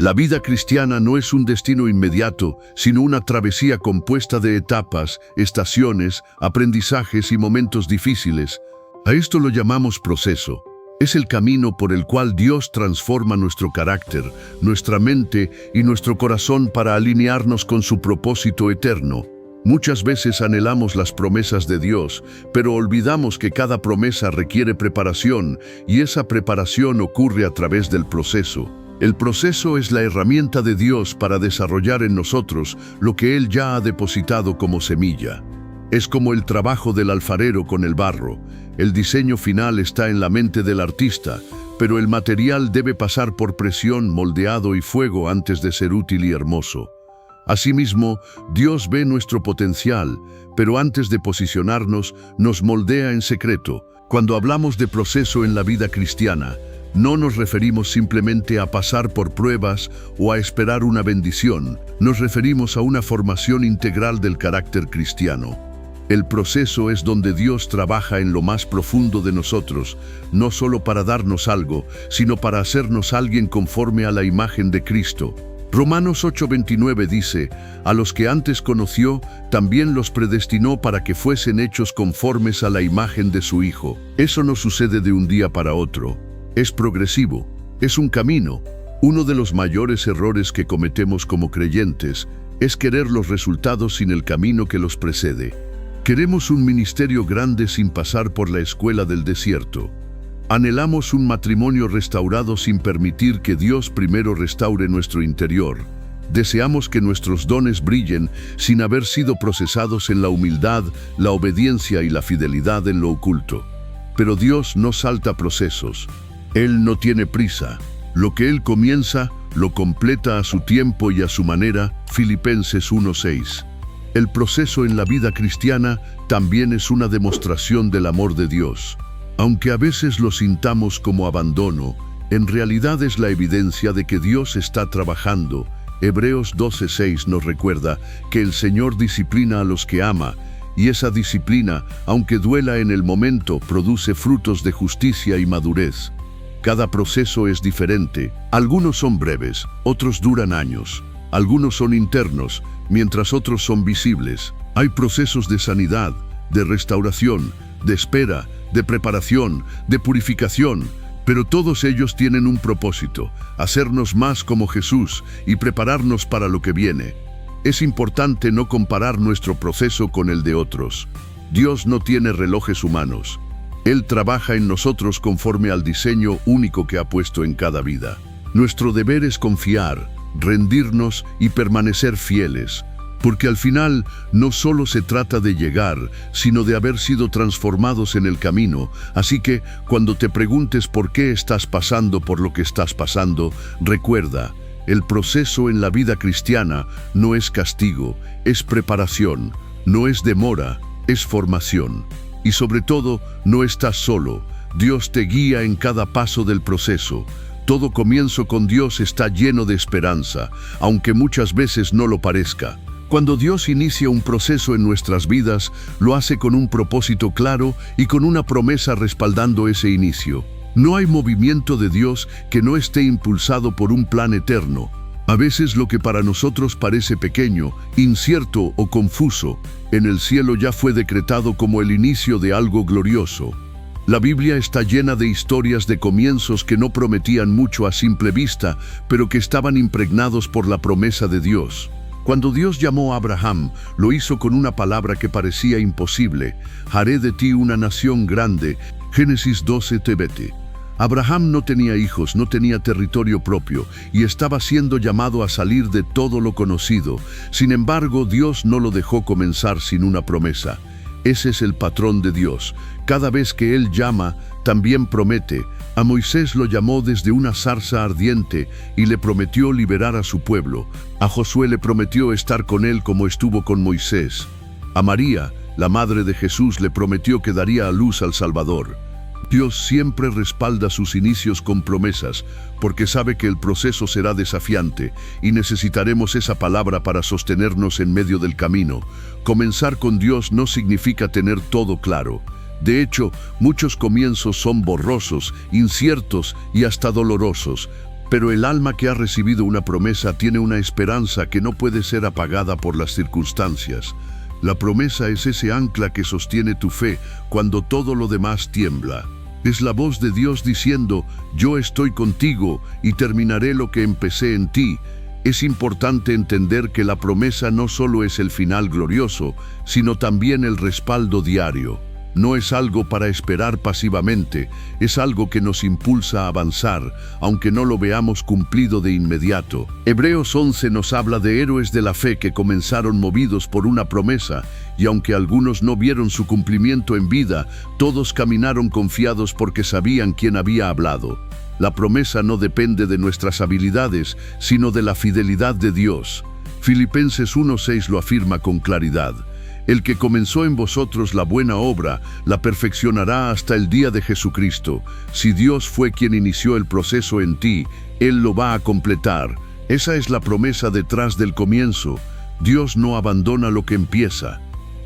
La vida cristiana no es un destino inmediato, sino una travesía compuesta de etapas, estaciones, aprendizajes y momentos difíciles. A esto lo llamamos proceso. Es el camino por el cual Dios transforma nuestro carácter, nuestra mente y nuestro corazón para alinearnos con su propósito eterno. Muchas veces anhelamos las promesas de Dios, pero olvidamos que cada promesa requiere preparación y esa preparación ocurre a través del proceso. El proceso es la herramienta de Dios para desarrollar en nosotros lo que Él ya ha depositado como semilla. Es como el trabajo del alfarero con el barro. El diseño final está en la mente del artista, pero el material debe pasar por presión, moldeado y fuego antes de ser útil y hermoso. Asimismo, Dios ve nuestro potencial, pero antes de posicionarnos, nos moldea en secreto. Cuando hablamos de proceso en la vida cristiana, no nos referimos simplemente a pasar por pruebas o a esperar una bendición, nos referimos a una formación integral del carácter cristiano. El proceso es donde Dios trabaja en lo más profundo de nosotros, no solo para darnos algo, sino para hacernos alguien conforme a la imagen de Cristo. Romanos 8:29 dice, a los que antes conoció, también los predestinó para que fuesen hechos conformes a la imagen de su Hijo. Eso no sucede de un día para otro. Es progresivo, es un camino. Uno de los mayores errores que cometemos como creyentes es querer los resultados sin el camino que los precede. Queremos un ministerio grande sin pasar por la escuela del desierto. Anhelamos un matrimonio restaurado sin permitir que Dios primero restaure nuestro interior. Deseamos que nuestros dones brillen sin haber sido procesados en la humildad, la obediencia y la fidelidad en lo oculto. Pero Dios no salta procesos. Él no tiene prisa. Lo que Él comienza, lo completa a su tiempo y a su manera. Filipenses 1:6. El proceso en la vida cristiana también es una demostración del amor de Dios. Aunque a veces lo sintamos como abandono, en realidad es la evidencia de que Dios está trabajando. Hebreos 12:6 nos recuerda que el Señor disciplina a los que ama, y esa disciplina, aunque duela en el momento, produce frutos de justicia y madurez. Cada proceso es diferente. Algunos son breves, otros duran años. Algunos son internos, mientras otros son visibles. Hay procesos de sanidad, de restauración, de espera, de preparación, de purificación, pero todos ellos tienen un propósito: hacernos más como Jesús y prepararnos para lo que viene. Es importante no comparar nuestro proceso con el de otros. Dios no tiene relojes humanos. Él trabaja en nosotros conforme al diseño único que ha puesto en cada vida. Nuestro deber es confiar, rendirnos y permanecer fieles, porque al final no solo se trata de llegar, sino de haber sido transformados en el camino. Así que, cuando te preguntes por qué estás pasando por lo que estás pasando, recuerda, el proceso en la vida cristiana no es castigo, es preparación, no es demora, es formación. Y sobre todo, no estás solo. Dios te guía en cada paso del proceso. Todo comienzo con Dios está lleno de esperanza, aunque muchas veces no lo parezca. Cuando Dios inicia un proceso en nuestras vidas, lo hace con un propósito claro y con una promesa respaldando ese inicio. No hay movimiento de Dios que no esté impulsado por un plan eterno. A veces lo que para nosotros parece pequeño, incierto o confuso, en el cielo ya fue decretado como el inicio de algo glorioso. La Biblia está llena de historias de comienzos que no prometían mucho a simple vista, pero que estaban impregnados por la promesa de Dios. Cuando Dios llamó a Abraham, lo hizo con una palabra que parecía imposible: haré de ti una nación grande. Génesis 12:20. Abraham no tenía hijos, no tenía territorio propio y estaba siendo llamado a salir de todo lo conocido. Sin embargo, Dios no lo dejó comenzar sin una promesa. Ese es el patrón de Dios. Cada vez que Él llama, también promete. A Moisés lo llamó desde una zarza ardiente y le prometió liberar a su pueblo. A Josué le prometió estar con él como estuvo con Moisés. A María, la madre de Jesús, le prometió que daría a luz al Salvador. Dios siempre respalda sus inicios con promesas, porque sabe que el proceso será desafiante y necesitaremos esa palabra para sostenernos en medio del camino. Comenzar con Dios no significa tener todo claro. De hecho, muchos comienzos son borrosos, inciertos y hasta dolorosos. Pero el alma que ha recibido una promesa tiene una esperanza que no puede ser apagada por las circunstancias. La promesa es ese ancla que sostiene tu fe cuando todo lo demás tiembla. Es la voz de Dios diciendo, yo estoy contigo y terminaré lo que empecé en ti. Es importante entender que la promesa no solo es el final glorioso, sino también el respaldo diario. No es algo para esperar pasivamente, es algo que nos impulsa a avanzar, aunque no lo veamos cumplido de inmediato. Hebreos 11 nos habla de héroes de la fe que comenzaron movidos por una promesa, y aunque algunos no vieron su cumplimiento en vida, todos caminaron confiados porque sabían quién había hablado. La promesa no depende de nuestras habilidades, sino de la fidelidad de Dios. Filipenses 1:6 lo afirma con claridad. El que comenzó en vosotros la buena obra, la perfeccionará hasta el día de Jesucristo. Si Dios fue quien inició el proceso en ti, Él lo va a completar. Esa es la promesa detrás del comienzo. Dios no abandona lo que empieza.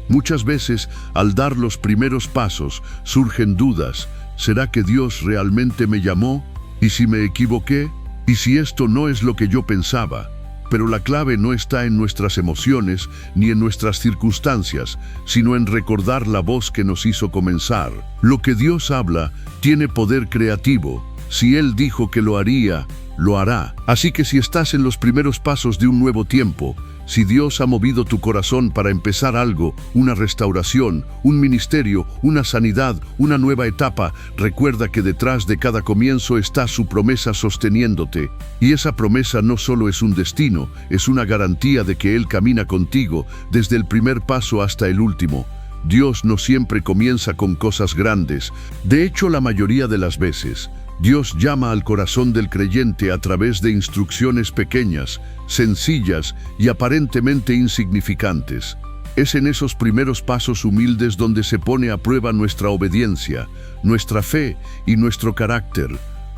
Muchas veces, al dar los primeros pasos, surgen dudas. ¿Será que Dios realmente me llamó? ¿Y si me equivoqué? ¿Y si esto no es lo que yo pensaba? Pero la clave no está en nuestras emociones ni en nuestras circunstancias, sino en recordar la voz que nos hizo comenzar. Lo que Dios habla tiene poder creativo. Si Él dijo que lo haría, lo hará. Así que si estás en los primeros pasos de un nuevo tiempo, si Dios ha movido tu corazón para empezar algo, una restauración, un ministerio, una sanidad, una nueva etapa, recuerda que detrás de cada comienzo está su promesa sosteniéndote. Y esa promesa no solo es un destino, es una garantía de que Él camina contigo desde el primer paso hasta el último. Dios no siempre comienza con cosas grandes. De hecho, la mayoría de las veces, Dios llama al corazón del creyente a través de instrucciones pequeñas, sencillas y aparentemente insignificantes. Es en esos primeros pasos humildes donde se pone a prueba nuestra obediencia, nuestra fe y nuestro carácter.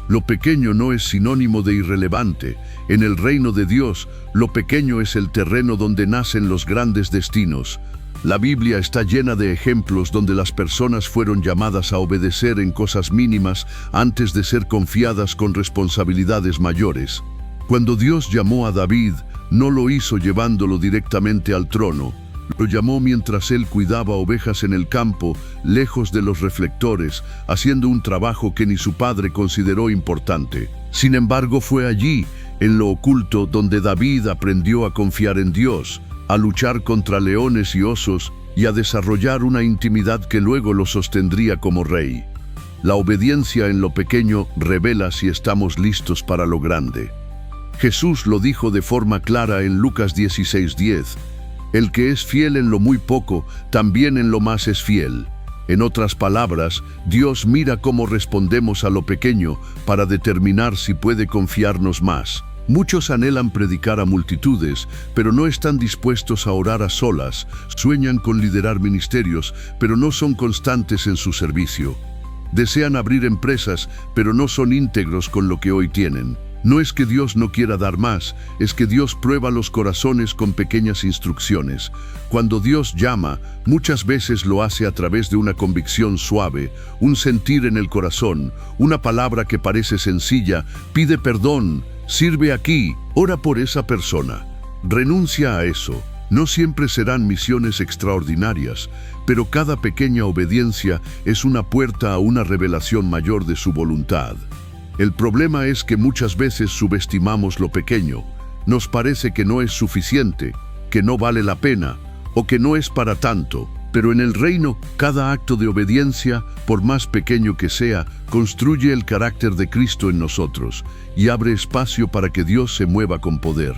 Lo pequeño no es sinónimo de irrelevante. En el reino de Dios, lo pequeño es el terreno donde nacen los grandes destinos. La Biblia está llena de ejemplos donde las personas fueron llamadas a obedecer en cosas mínimas antes de ser confiadas con responsabilidades mayores. Cuando Dios llamó a David, no lo hizo llevándolo directamente al trono. Lo llamó mientras él cuidaba ovejas en el campo, lejos de los reflectores, haciendo un trabajo que ni su padre consideró importante. Sin embargo, fue allí, en lo oculto, donde David aprendió a confiar en Dios, a luchar contra leones y osos y a desarrollar una intimidad que luego lo sostendría como rey. La obediencia en lo pequeño revela si estamos listos para lo grande. Jesús lo dijo de forma clara en Lucas 16:10. El que es fiel en lo muy poco, también en lo más es fiel. En otras palabras, Dios mira cómo respondemos a lo pequeño para determinar si puede confiarnos más. Muchos anhelan predicar a multitudes, pero no están dispuestos a orar a solas. Sueñan con liderar ministerios, pero no son constantes en su servicio. Desean abrir empresas, pero no son íntegros con lo que hoy tienen. No es que Dios no quiera dar más, es que Dios prueba los corazones con pequeñas instrucciones. Cuando Dios llama, muchas veces lo hace a través de una convicción suave, un sentir en el corazón, una palabra que parece sencilla: pide perdón, sirve aquí, ora por esa persona. Renuncia a eso. No siempre serán misiones extraordinarias, pero cada pequeña obediencia es una puerta a una revelación mayor de su voluntad. El problema es que muchas veces subestimamos lo pequeño. Nos parece que no es suficiente, que no vale la pena o que no es para tanto. Pero en el reino, cada acto de obediencia, por más pequeño que sea, construye el carácter de Cristo en nosotros y abre espacio para que Dios se mueva con poder.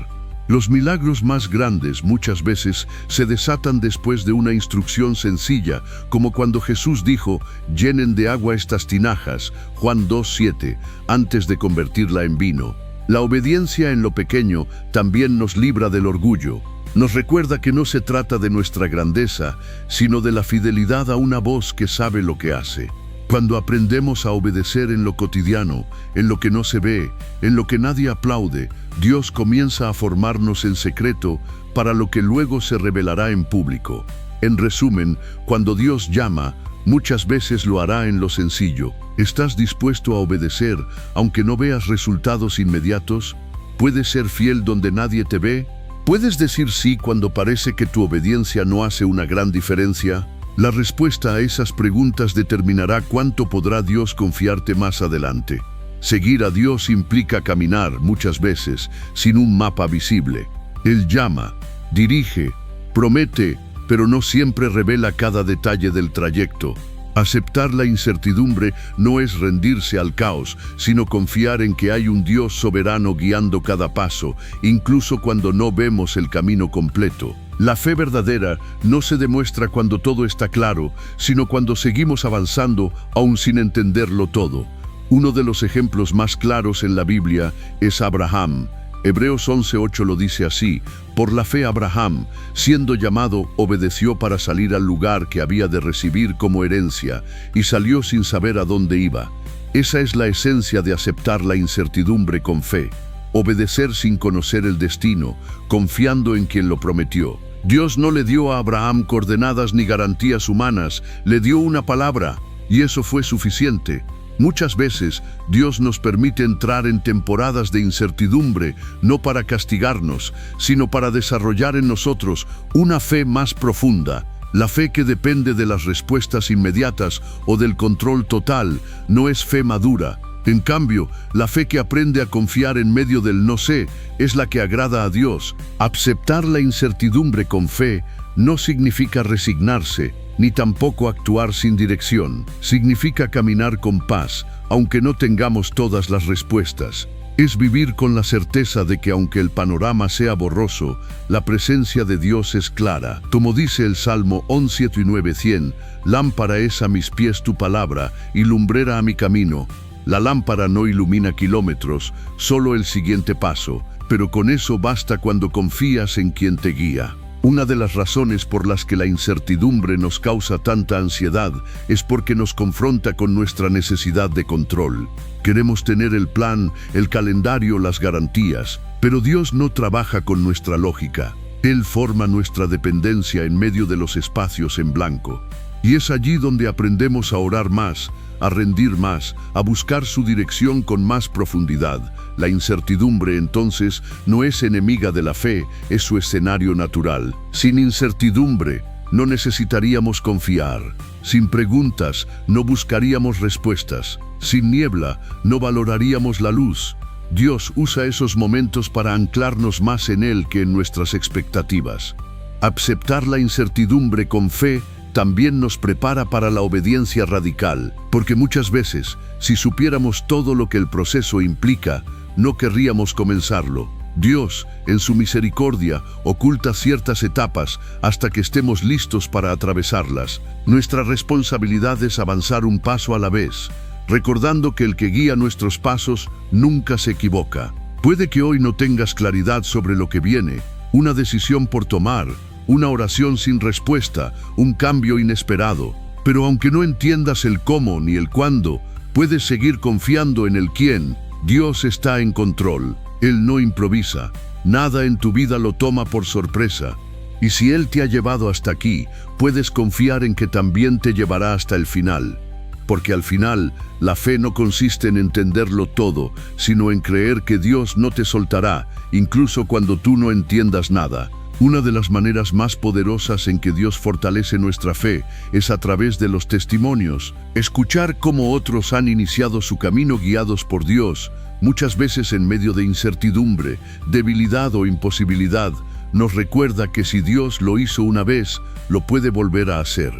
Los milagros más grandes muchas veces se desatan después de una instrucción sencilla, como cuando Jesús dijo: llenen de agua estas tinajas, Juan 2:7, antes de convertirla en vino. La obediencia en lo pequeño también nos libra del orgullo. Nos recuerda que no se trata de nuestra grandeza, sino de la fidelidad a una voz que sabe lo que hace. Cuando aprendemos a obedecer en lo cotidiano, en lo que no se ve, en lo que nadie aplaude, Dios comienza a formarnos en secreto para lo que luego se revelará en público. En resumen, cuando Dios llama, Muchas veces lo hará en lo sencillo. ¿Estás dispuesto a obedecer aunque no veas resultados inmediatos? ¿Puedes ser fiel donde nadie te ve? ¿Puedes decir sí cuando parece que tu obediencia no hace una gran diferencia? La respuesta a esas preguntas determinará cuánto podrá Dios confiarte más adelante. Seguir a Dios implica caminar, muchas veces, sin un mapa visible. Él llama, dirige, promete, pero no siempre revela cada detalle del trayecto. Aceptar la incertidumbre no es rendirse al caos, sino confiar en que hay un Dios soberano guiando cada paso, incluso cuando no vemos el camino completo. La fe verdadera no se demuestra cuando todo está claro, sino cuando seguimos avanzando aún sin entenderlo todo. Uno de los ejemplos más claros en la Biblia es Abraham. Hebreos 11:8 lo dice así: por la fe Abraham, siendo llamado, obedeció para salir al lugar que había de recibir como herencia, y salió sin saber a dónde iba. Esa es la esencia de aceptar la incertidumbre con fe. Obedecer sin conocer el destino, confiando en quien lo prometió. Dios no le dio a Abraham coordenadas ni garantías humanas, le dio una palabra, y eso fue suficiente. Muchas veces, Dios nos permite entrar en temporadas de incertidumbre, no para castigarnos, sino para desarrollar en nosotros una fe más profunda. La fe que depende de las respuestas inmediatas o del control total no es fe madura. En cambio, la fe que aprende a confiar en medio del no sé es la que agrada a Dios. Aceptar la incertidumbre con fe no significa resignarse, ni tampoco actuar sin dirección. Significa caminar con paz, aunque no tengamos todas las respuestas. Es vivir con la certeza de que aunque el panorama sea borroso, la presencia de Dios es clara. Como dice el Salmo 11:9-100, lámpara es a mis pies tu palabra y lumbrera a mi camino. La lámpara no ilumina kilómetros, solo el siguiente paso, pero con eso basta cuando confías en quien te guía. Una de las razones por las que la incertidumbre nos causa tanta ansiedad es porque nos confronta con nuestra necesidad de control. Queremos tener el plan, el calendario, las garantías, pero Dios no trabaja con nuestra lógica. Él forma nuestra dependencia en medio de los espacios en blanco. Y es allí donde aprendemos a orar más, a rendir más, a buscar su dirección con más profundidad. La incertidumbre, entonces, no es enemiga de la fe, es su escenario natural. Sin incertidumbre, no necesitaríamos confiar. Sin preguntas, no buscaríamos respuestas. Sin niebla, no valoraríamos la luz. Dios usa esos momentos para anclarnos más en Él que en nuestras expectativas. Aceptar la incertidumbre con fe también nos prepara para la obediencia radical, porque muchas veces, si supiéramos todo lo que el proceso implica, no querríamos comenzarlo. Dios, en su misericordia, oculta ciertas etapas hasta que estemos listos para atravesarlas. Nuestra responsabilidad es avanzar un paso a la vez, recordando que el que guía nuestros pasos nunca se equivoca. Puede que hoy no tengas claridad sobre lo que viene, una decisión por tomar, una oración sin respuesta, un cambio inesperado. Pero aunque no entiendas el cómo ni el cuándo, puedes seguir confiando en el quién. Dios está en control. Él no improvisa. Nada en tu vida lo toma por sorpresa. Y si Él te ha llevado hasta aquí, puedes confiar en que también te llevará hasta el final. Porque al final, la fe no consiste en entenderlo todo, sino en creer que Dios no te soltará, incluso cuando tú no entiendas nada. Una de las maneras más poderosas en que Dios fortalece nuestra fe es a través de los testimonios. Escuchar cómo otros han iniciado su camino guiados por Dios, muchas veces en medio de incertidumbre, debilidad o imposibilidad, nos recuerda que si Dios lo hizo una vez, lo puede volver a hacer.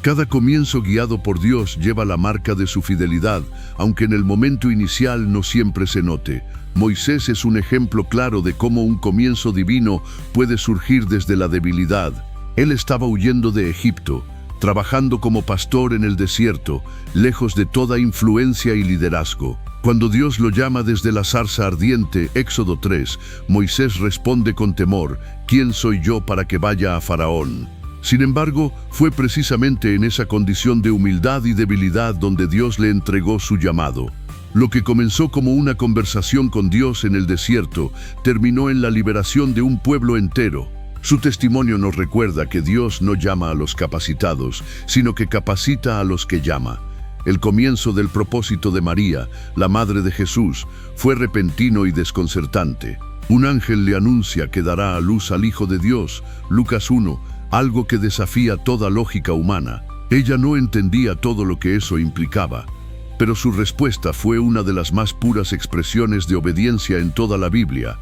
Cada comienzo guiado por Dios lleva la marca de su fidelidad, aunque en el momento inicial no siempre se note. Moisés es un ejemplo claro de cómo un comienzo divino puede surgir desde la debilidad. Él estaba huyendo de Egipto, trabajando como pastor en el desierto, lejos de toda influencia y liderazgo. Cuando Dios lo llama desde la zarza ardiente, Éxodo 3, Moisés responde con temor: ¿quién soy yo para que vaya a Faraón? Sin embargo, fue precisamente en esa condición de humildad y debilidad donde Dios le entregó su llamado. Lo que comenzó como una conversación con Dios en el desierto, terminó en la liberación de un pueblo entero. Su testimonio nos recuerda que Dios no llama a los capacitados, sino que capacita a los que llama. El comienzo del propósito de María, la madre de Jesús, fue repentino y desconcertante. Un ángel le anuncia que dará a luz al Hijo de Dios, Lucas 1, algo que desafía toda lógica humana. Ella no entendía todo lo que eso implicaba, pero su respuesta fue una de las más puras expresiones de obediencia en toda la Biblia.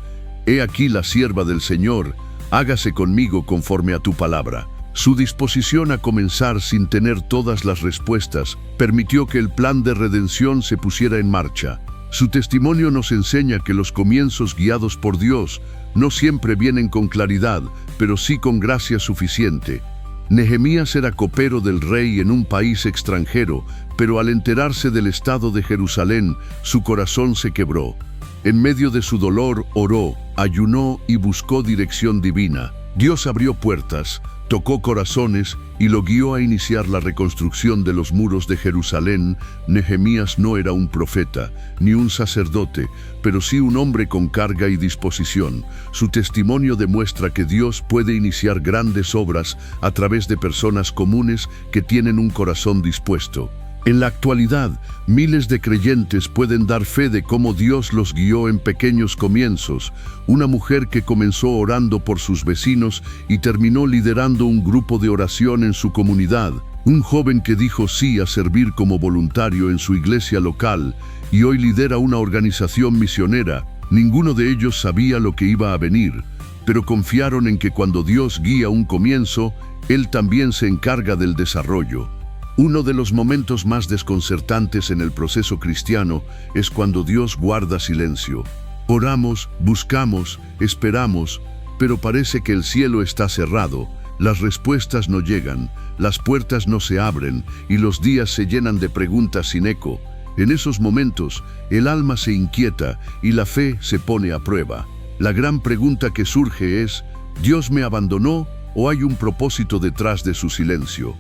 He aquí la sierva del Señor, hágase conmigo conforme a tu palabra. Su disposición a comenzar sin tener todas las respuestas permitió que el plan de redención se pusiera en marcha. Su testimonio nos enseña que los comienzos guiados por Dios no siempre vienen con claridad, pero sí con gracia suficiente. Nehemías era copero del rey en un país extranjero, pero al enterarse del estado de Jerusalén, su corazón se quebró. En medio de su dolor, oró, ayunó y buscó dirección divina. Dios abrió puertas, tocó corazones y lo guió a iniciar la reconstrucción de los muros de Jerusalén. Nehemías no era un profeta, ni un sacerdote, pero sí un hombre con carga y disposición. Su testimonio demuestra que Dios puede iniciar grandes obras a través de personas comunes que tienen un corazón dispuesto. En la actualidad, miles de creyentes pueden dar fe de cómo Dios los guió en pequeños comienzos. Una mujer que comenzó orando por sus vecinos y terminó liderando un grupo de oración en su comunidad. Un joven que dijo sí a servir como voluntario en su iglesia local y hoy lidera una organización misionera. Ninguno de ellos sabía lo que iba a venir, pero confiaron en que cuando Dios guía un comienzo, Él también se encarga del desarrollo. Uno de los momentos más desconcertantes en el proceso cristiano es cuando Dios guarda silencio. Oramos, buscamos, esperamos, pero parece que el cielo está cerrado, las respuestas no llegan, las puertas no se abren y los días se llenan de preguntas sin eco. En esos momentos, el alma se inquieta y la fe se pone a prueba. La gran pregunta que surge es, ¿Dios me abandonó o hay un propósito detrás de su silencio?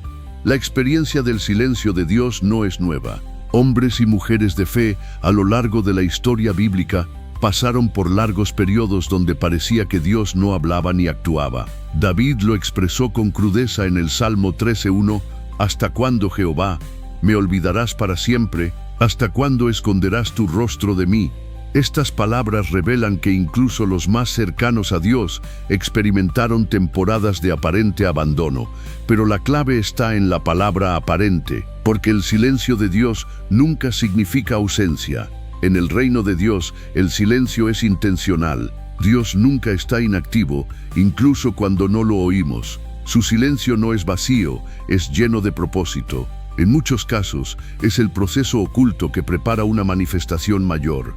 La experiencia del silencio de Dios no es nueva. Hombres y mujeres de fe a lo largo de la historia bíblica pasaron por largos periodos donde parecía que Dios no hablaba ni actuaba. David lo expresó con crudeza en el Salmo 13:1, ¿hasta cuándo, Jehová, me olvidarás para siempre? ¿Hasta cuándo esconderás tu rostro de mí? Estas palabras revelan que incluso los más cercanos a Dios experimentaron temporadas de aparente abandono, pero la clave está en la palabra aparente, porque el silencio de Dios nunca significa ausencia. En el reino de Dios, el silencio es intencional. Dios nunca está inactivo, incluso cuando no lo oímos. Su silencio no es vacío, es lleno de propósito. En muchos casos, es el proceso oculto que prepara una manifestación mayor.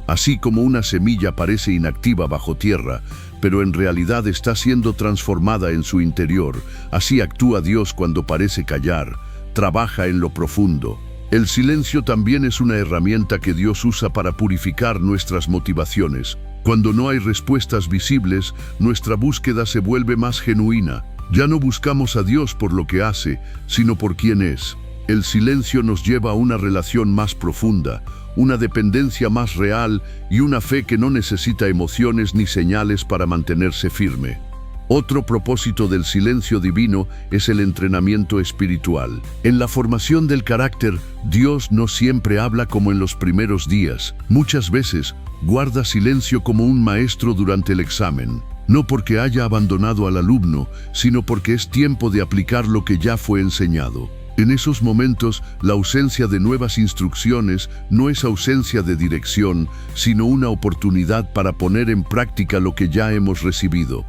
Así como una semilla parece inactiva bajo tierra, pero en realidad está siendo transformada en su interior, así actúa Dios cuando parece callar, trabaja en lo profundo. El silencio también es una herramienta que Dios usa para purificar nuestras motivaciones. Cuando no hay respuestas visibles, nuestra búsqueda se vuelve más genuina. Ya no buscamos a Dios por lo que hace, sino por quién es. El silencio nos lleva a una relación más profunda, una dependencia más real y una fe que no necesita emociones ni señales para mantenerse firme. Otro propósito del silencio divino es el entrenamiento espiritual. En la formación del carácter, Dios no siempre habla como en los primeros días. Muchas veces, guarda silencio como un maestro durante el examen. No porque haya abandonado al alumno, sino porque es tiempo de aplicar lo que ya fue enseñado. En esos momentos, la ausencia de nuevas instrucciones no es ausencia de dirección, sino una oportunidad para poner en práctica lo que ya hemos recibido.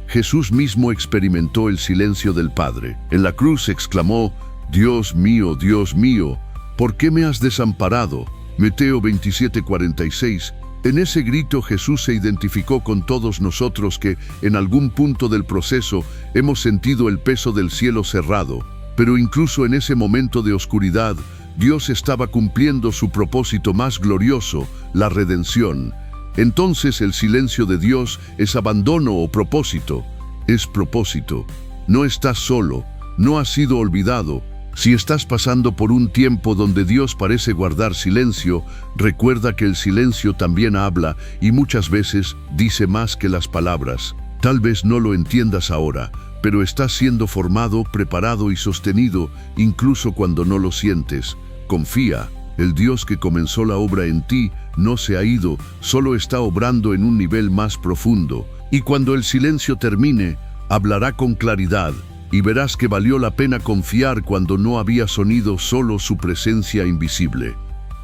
Jesús mismo experimentó el silencio del Padre. En la cruz exclamó, Dios mío, ¿por qué me has desamparado? Mateo 27:46. En ese grito Jesús se identificó con todos nosotros que, en algún punto del proceso, hemos sentido el peso del cielo cerrado. Pero incluso en ese momento de oscuridad, Dios estaba cumpliendo su propósito más glorioso, la redención. Entonces el silencio de Dios es abandono o propósito. Es propósito. No estás solo, no has sido olvidado. Si estás pasando por un tiempo donde Dios parece guardar silencio, recuerda que el silencio también habla y muchas veces dice más que las palabras. Tal vez no lo entiendas ahora, pero estás siendo formado, preparado y sostenido incluso cuando no lo sientes. Confía, el Dios que comenzó la obra en ti no se ha ido, solo está obrando en un nivel más profundo. Y cuando el silencio termine, hablará con claridad y verás que valió la pena confiar cuando no había sonido, solo su presencia invisible.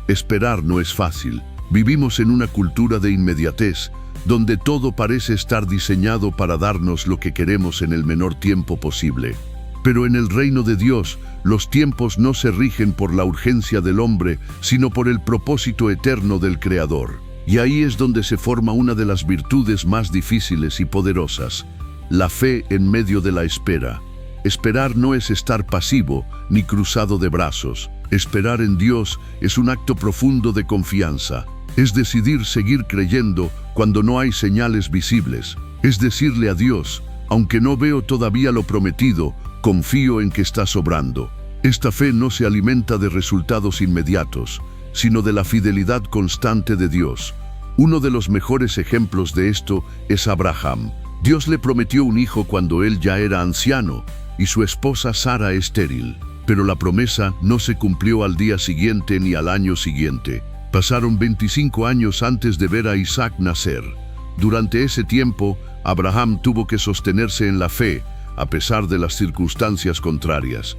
Esperar no es fácil. Vivimos en una cultura de inmediatez, donde todo parece estar diseñado para darnos lo que queremos en el menor tiempo posible. Pero en el reino de Dios, los tiempos no se rigen por la urgencia del hombre, sino por el propósito eterno del Creador. Y ahí es donde se forma una de las virtudes más difíciles y poderosas: la fe en medio de la espera. Esperar no es estar pasivo ni cruzado de brazos. Esperar en Dios es un acto profundo de confianza. Es decidir seguir creyendo cuando no hay señales visibles. Es decirle a Dios: aunque no veo todavía lo prometido, confío en que estás obrando. Esta fe no se alimenta de resultados inmediatos, sino de la fidelidad constante de Dios. Uno de los mejores ejemplos de esto es Abraham. Dios le prometió un hijo cuando él ya era anciano y su esposa Sara estéril. Pero la promesa no se cumplió al día siguiente ni al año siguiente. Pasaron 25 años antes de ver a Isaac nacer. Durante ese tiempo, Abraham tuvo que sostenerse en la fe, a pesar de las circunstancias contrarias.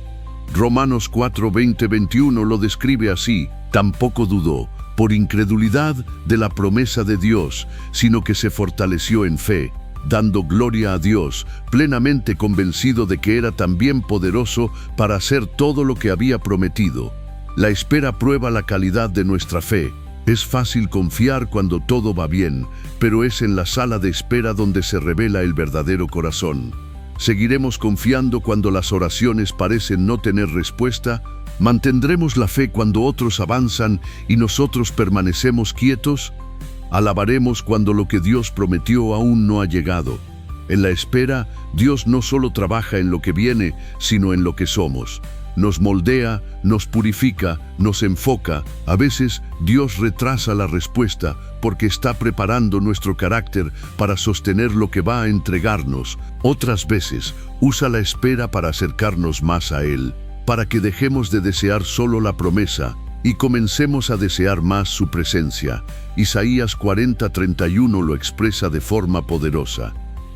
Romanos 4:20-21 lo describe así: tampoco dudó, por incredulidad, de la promesa de Dios, sino que se fortaleció en fe, dando gloria a Dios, plenamente convencido de que era también poderoso para hacer todo lo que había prometido. La espera prueba la calidad de nuestra fe. Es fácil confiar cuando todo va bien, pero es en la sala de espera donde se revela el verdadero corazón. ¿Seguiremos confiando cuando las oraciones parecen no tener respuesta? ¿Mantendremos la fe cuando otros avanzan y nosotros permanecemos quietos? Alabaremos cuando lo que Dios prometió aún no ha llegado. En la espera, Dios no solo trabaja en lo que viene, sino en lo que somos. Nos moldea, nos purifica, nos enfoca. A veces, Dios retrasa la respuesta porque está preparando nuestro carácter para sostener lo que va a entregarnos. Otras veces, usa la espera para acercarnos más a Él, para que dejemos de desear solo la promesa y comencemos a desear más su presencia. Isaías 40:31 lo expresa de forma poderosa.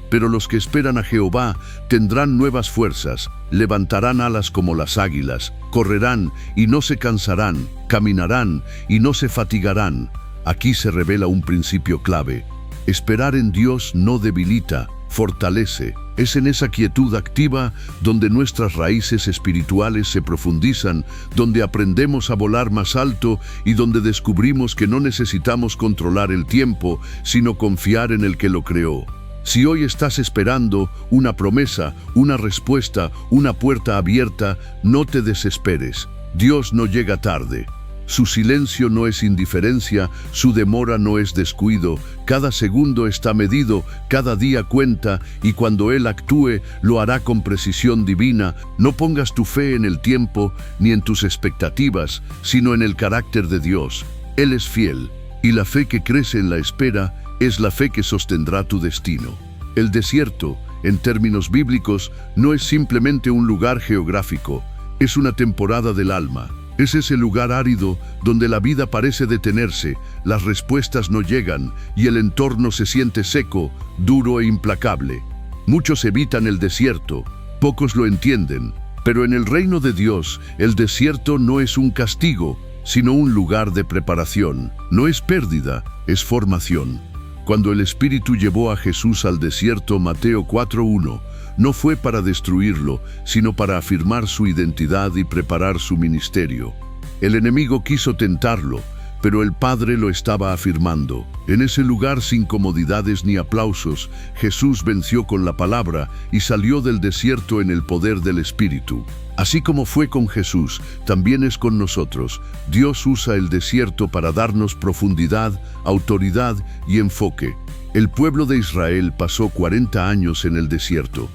Pero los que esperan a Jehová tendrán nuevas fuerzas, levantarán alas como las águilas, correrán y no se cansarán, caminarán y no se fatigarán. Aquí se revela un principio clave: esperar en Dios no debilita, fortalece. Es en esa quietud activa donde nuestras raíces espirituales se profundizan, donde aprendemos a volar más alto y donde descubrimos que no necesitamos controlar el tiempo, sino confiar en el que lo creó. Si hoy estás esperando una promesa, una respuesta, una puerta abierta, no te desesperes. Dios no llega tarde. Su silencio no es indiferencia, su demora no es descuido. Cada segundo está medido, cada día cuenta, y cuando Él actúe, lo hará con precisión divina. No pongas tu fe en el tiempo ni en tus expectativas, sino en el carácter de Dios. Él es fiel, y la fe que crece en la espera es la fe que sostendrá tu destino. El desierto, en términos bíblicos, no es simplemente un lugar geográfico, es una temporada del alma. Es ese lugar árido donde la vida parece detenerse, las respuestas no llegan y el entorno se siente seco, duro e implacable. Muchos evitan el desierto, pocos lo entienden, pero en el reino de Dios, el desierto no es un castigo, sino un lugar de preparación. No es pérdida, es formación. Cuando el Espíritu llevó a Jesús al desierto, Mateo 4:1, no fue para destruirlo, sino para afirmar su identidad y preparar su ministerio. El enemigo quiso tentarlo, pero el Padre lo estaba afirmando. En ese lugar sin comodidades ni aplausos, Jesús venció con la palabra y salió del desierto en el poder del Espíritu. Así como fue con Jesús, también es con nosotros. Dios usa el desierto para darnos profundidad, autoridad y enfoque. El pueblo de Israel pasó 40 años en el desierto.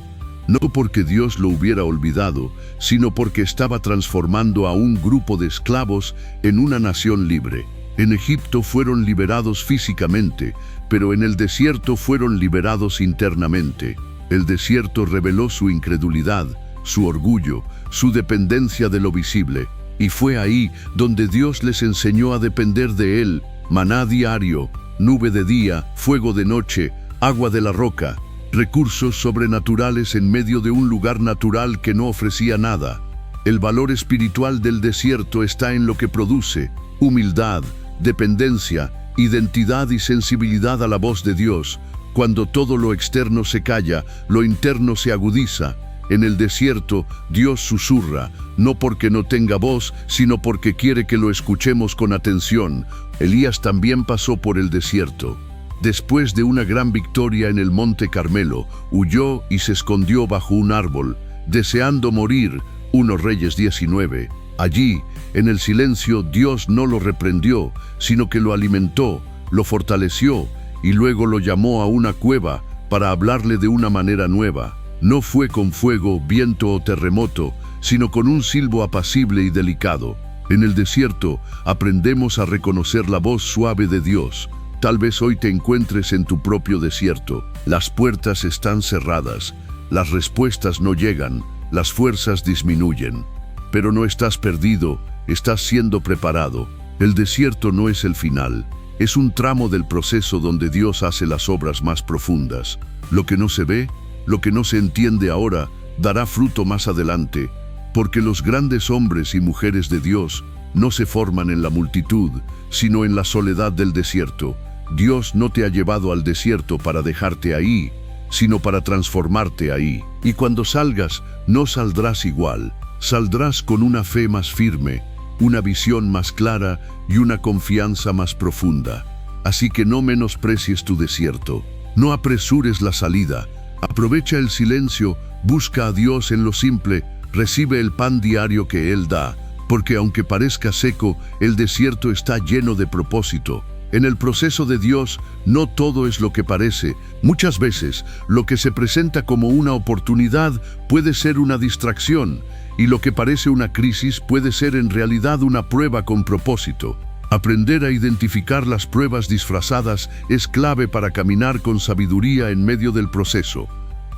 No porque Dios lo hubiera olvidado, sino porque estaba transformando a un grupo de esclavos en una nación libre. En Egipto fueron liberados físicamente, pero en el desierto fueron liberados internamente. El desierto reveló su incredulidad, su orgullo, su dependencia de lo visible, y fue ahí donde Dios les enseñó a depender de Él: maná diario, nube de día, fuego de noche, agua de la roca, recursos sobrenaturales en medio de un lugar natural que no ofrecía nada. El valor espiritual del desierto está en lo que produce: humildad, dependencia, identidad y sensibilidad a la voz de Dios. Cuando todo lo externo se calla, lo interno se agudiza. En el desierto, Dios susurra, no porque no tenga voz, sino porque quiere que lo escuchemos con atención. Elías también pasó por el desierto. Después de una gran victoria en el Monte Carmelo, huyó y se escondió bajo un árbol, deseando morir. 1 Reyes 19. Allí, en el silencio, Dios no lo reprendió, sino que lo alimentó, lo fortaleció y luego lo llamó a una cueva para hablarle de una manera nueva. No fue con fuego, viento o terremoto, sino con un silbo apacible y delicado. En el desierto aprendemos a reconocer la voz suave de Dios. Tal vez hoy te encuentres en tu propio desierto. Las puertas están cerradas, las respuestas no llegan, las fuerzas disminuyen. Pero no estás perdido, estás siendo preparado. El desierto no es el final, es un tramo del proceso donde Dios hace las obras más profundas. Lo que no se ve, lo que no se entiende ahora, dará fruto más adelante, porque los grandes hombres y mujeres de Dios no se forman en la multitud, sino en la soledad del desierto. Dios no te ha llevado al desierto para dejarte ahí, sino para transformarte ahí. Y cuando salgas, no saldrás igual, saldrás con una fe más firme, una visión más clara y una confianza más profunda. Así que no menosprecies tu desierto, no apresures la salida. Aprovecha el silencio, busca a Dios en lo simple, recibe el pan diario que Él da, porque aunque parezca seco, el desierto está lleno de propósito. En el proceso de Dios, no todo es lo que parece. Muchas veces, lo que se presenta como una oportunidad puede ser una distracción, y lo que parece una crisis puede ser en realidad una prueba con propósito. Aprender a identificar las pruebas disfrazadas es clave para caminar con sabiduría en medio del proceso.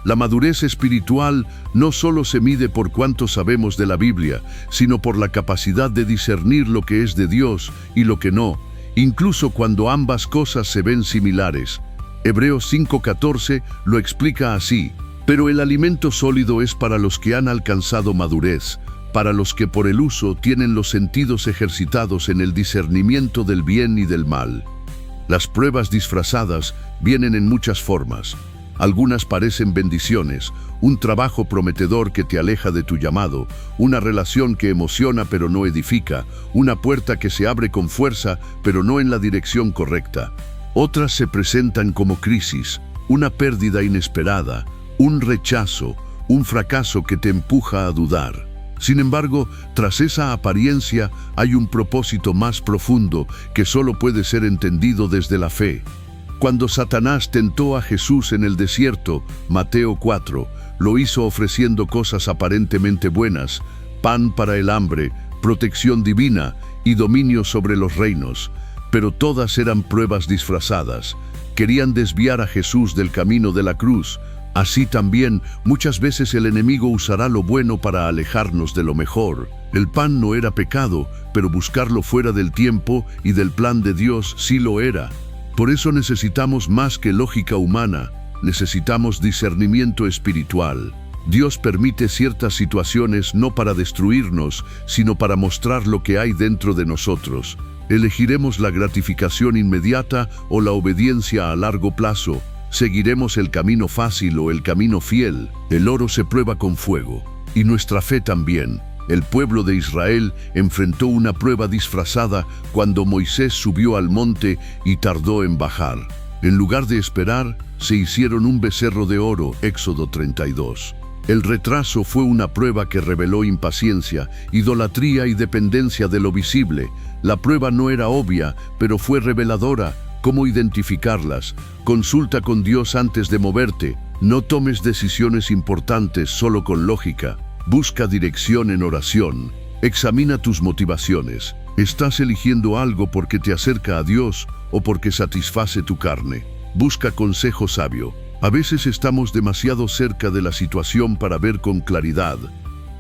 La madurez espiritual no solo se mide por cuánto sabemos de la Biblia, sino por la capacidad de discernir lo que es de Dios y lo que no, incluso cuando ambas cosas se ven similares. Hebreos 5:14 lo explica así: pero el alimento sólido es para los que han alcanzado madurez, para los que por el uso tienen los sentidos ejercitados en el discernimiento del bien y del mal. Las pruebas disfrazadas vienen en muchas formas. Algunas parecen bendiciones, un trabajo prometedor que te aleja de tu llamado, una relación que emociona pero no edifica, una puerta que se abre con fuerza pero no en la dirección correcta. Otras se presentan como crisis, una pérdida inesperada, un rechazo, un fracaso que te empuja a dudar. Sin embargo, tras esa apariencia hay un propósito más profundo que solo puede ser entendido desde la fe. Cuando Satanás tentó a Jesús en el desierto, Mateo 4, lo hizo ofreciendo cosas aparentemente buenas: pan para el hambre, protección divina y dominio sobre los reinos. Pero todas eran pruebas disfrazadas. Querían desviar a Jesús del camino de la cruz. Así también, muchas veces el enemigo usará lo bueno para alejarnos de lo mejor. El pan no era pecado, pero buscarlo fuera del tiempo y del plan de Dios sí lo era. Por eso necesitamos más que lógica humana, necesitamos discernimiento espiritual. Dios permite ciertas situaciones no para destruirnos, sino para mostrar lo que hay dentro de nosotros. Elegiremos la gratificación inmediata o la obediencia a largo plazo. Seguiremos el camino fácil o el camino fiel. El oro se prueba con fuego, y nuestra fe también. El pueblo de Israel enfrentó una prueba disfrazada cuando Moisés subió al monte y tardó en bajar. En lugar de esperar, se hicieron un becerro de oro, Éxodo 32. El retraso fue una prueba que reveló impaciencia, idolatría y dependencia de lo visible. La prueba no era obvia, pero fue reveladora. ¿Cómo identificarlas? Consulta con Dios antes de moverte. No tomes decisiones importantes solo con lógica. Busca dirección en oración. Examina tus motivaciones. ¿Estás eligiendo algo porque te acerca a Dios o porque satisface tu carne? Busca consejo sabio. A veces estamos demasiado cerca de la situación para ver con claridad.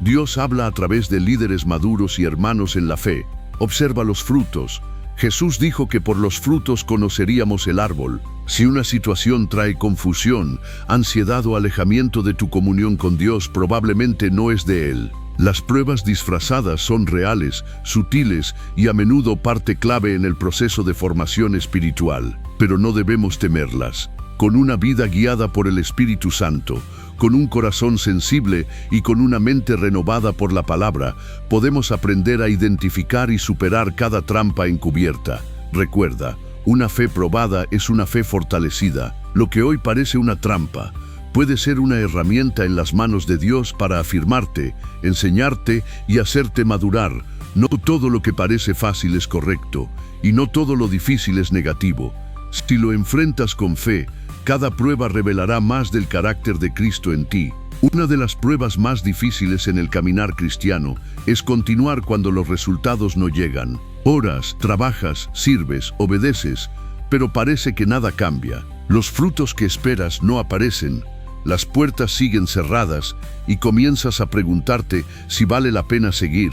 Dios habla a través de líderes maduros y hermanos en la fe. Observa los frutos. Jesús dijo que por los frutos conoceríamos el árbol. Si una situación trae confusión, ansiedad o alejamiento de tu comunión con Dios, probablemente no es de Él. Las pruebas disfrazadas son reales, sutiles y a menudo parte clave en el proceso de formación espiritual, pero no debemos temerlas. Con una vida guiada por el Espíritu Santo, con un corazón sensible y con una mente renovada por la palabra, podemos aprender a identificar y superar cada trampa encubierta. Recuerda, una fe probada es una fe fortalecida. Lo que hoy parece una trampa puede ser una herramienta en las manos de Dios para afirmarte, enseñarte y hacerte madurar. No todo lo que parece fácil es correcto, y no todo lo difícil es negativo. Si lo enfrentas con fe, cada prueba revelará más del carácter de Cristo en ti. Una de las pruebas más difíciles en el caminar cristiano es continuar cuando los resultados no llegan. Oras, trabajas, sirves, obedeces, pero parece que nada cambia. Los frutos que esperas no aparecen. Las puertas siguen cerradas y comienzas a preguntarte si vale la pena seguir.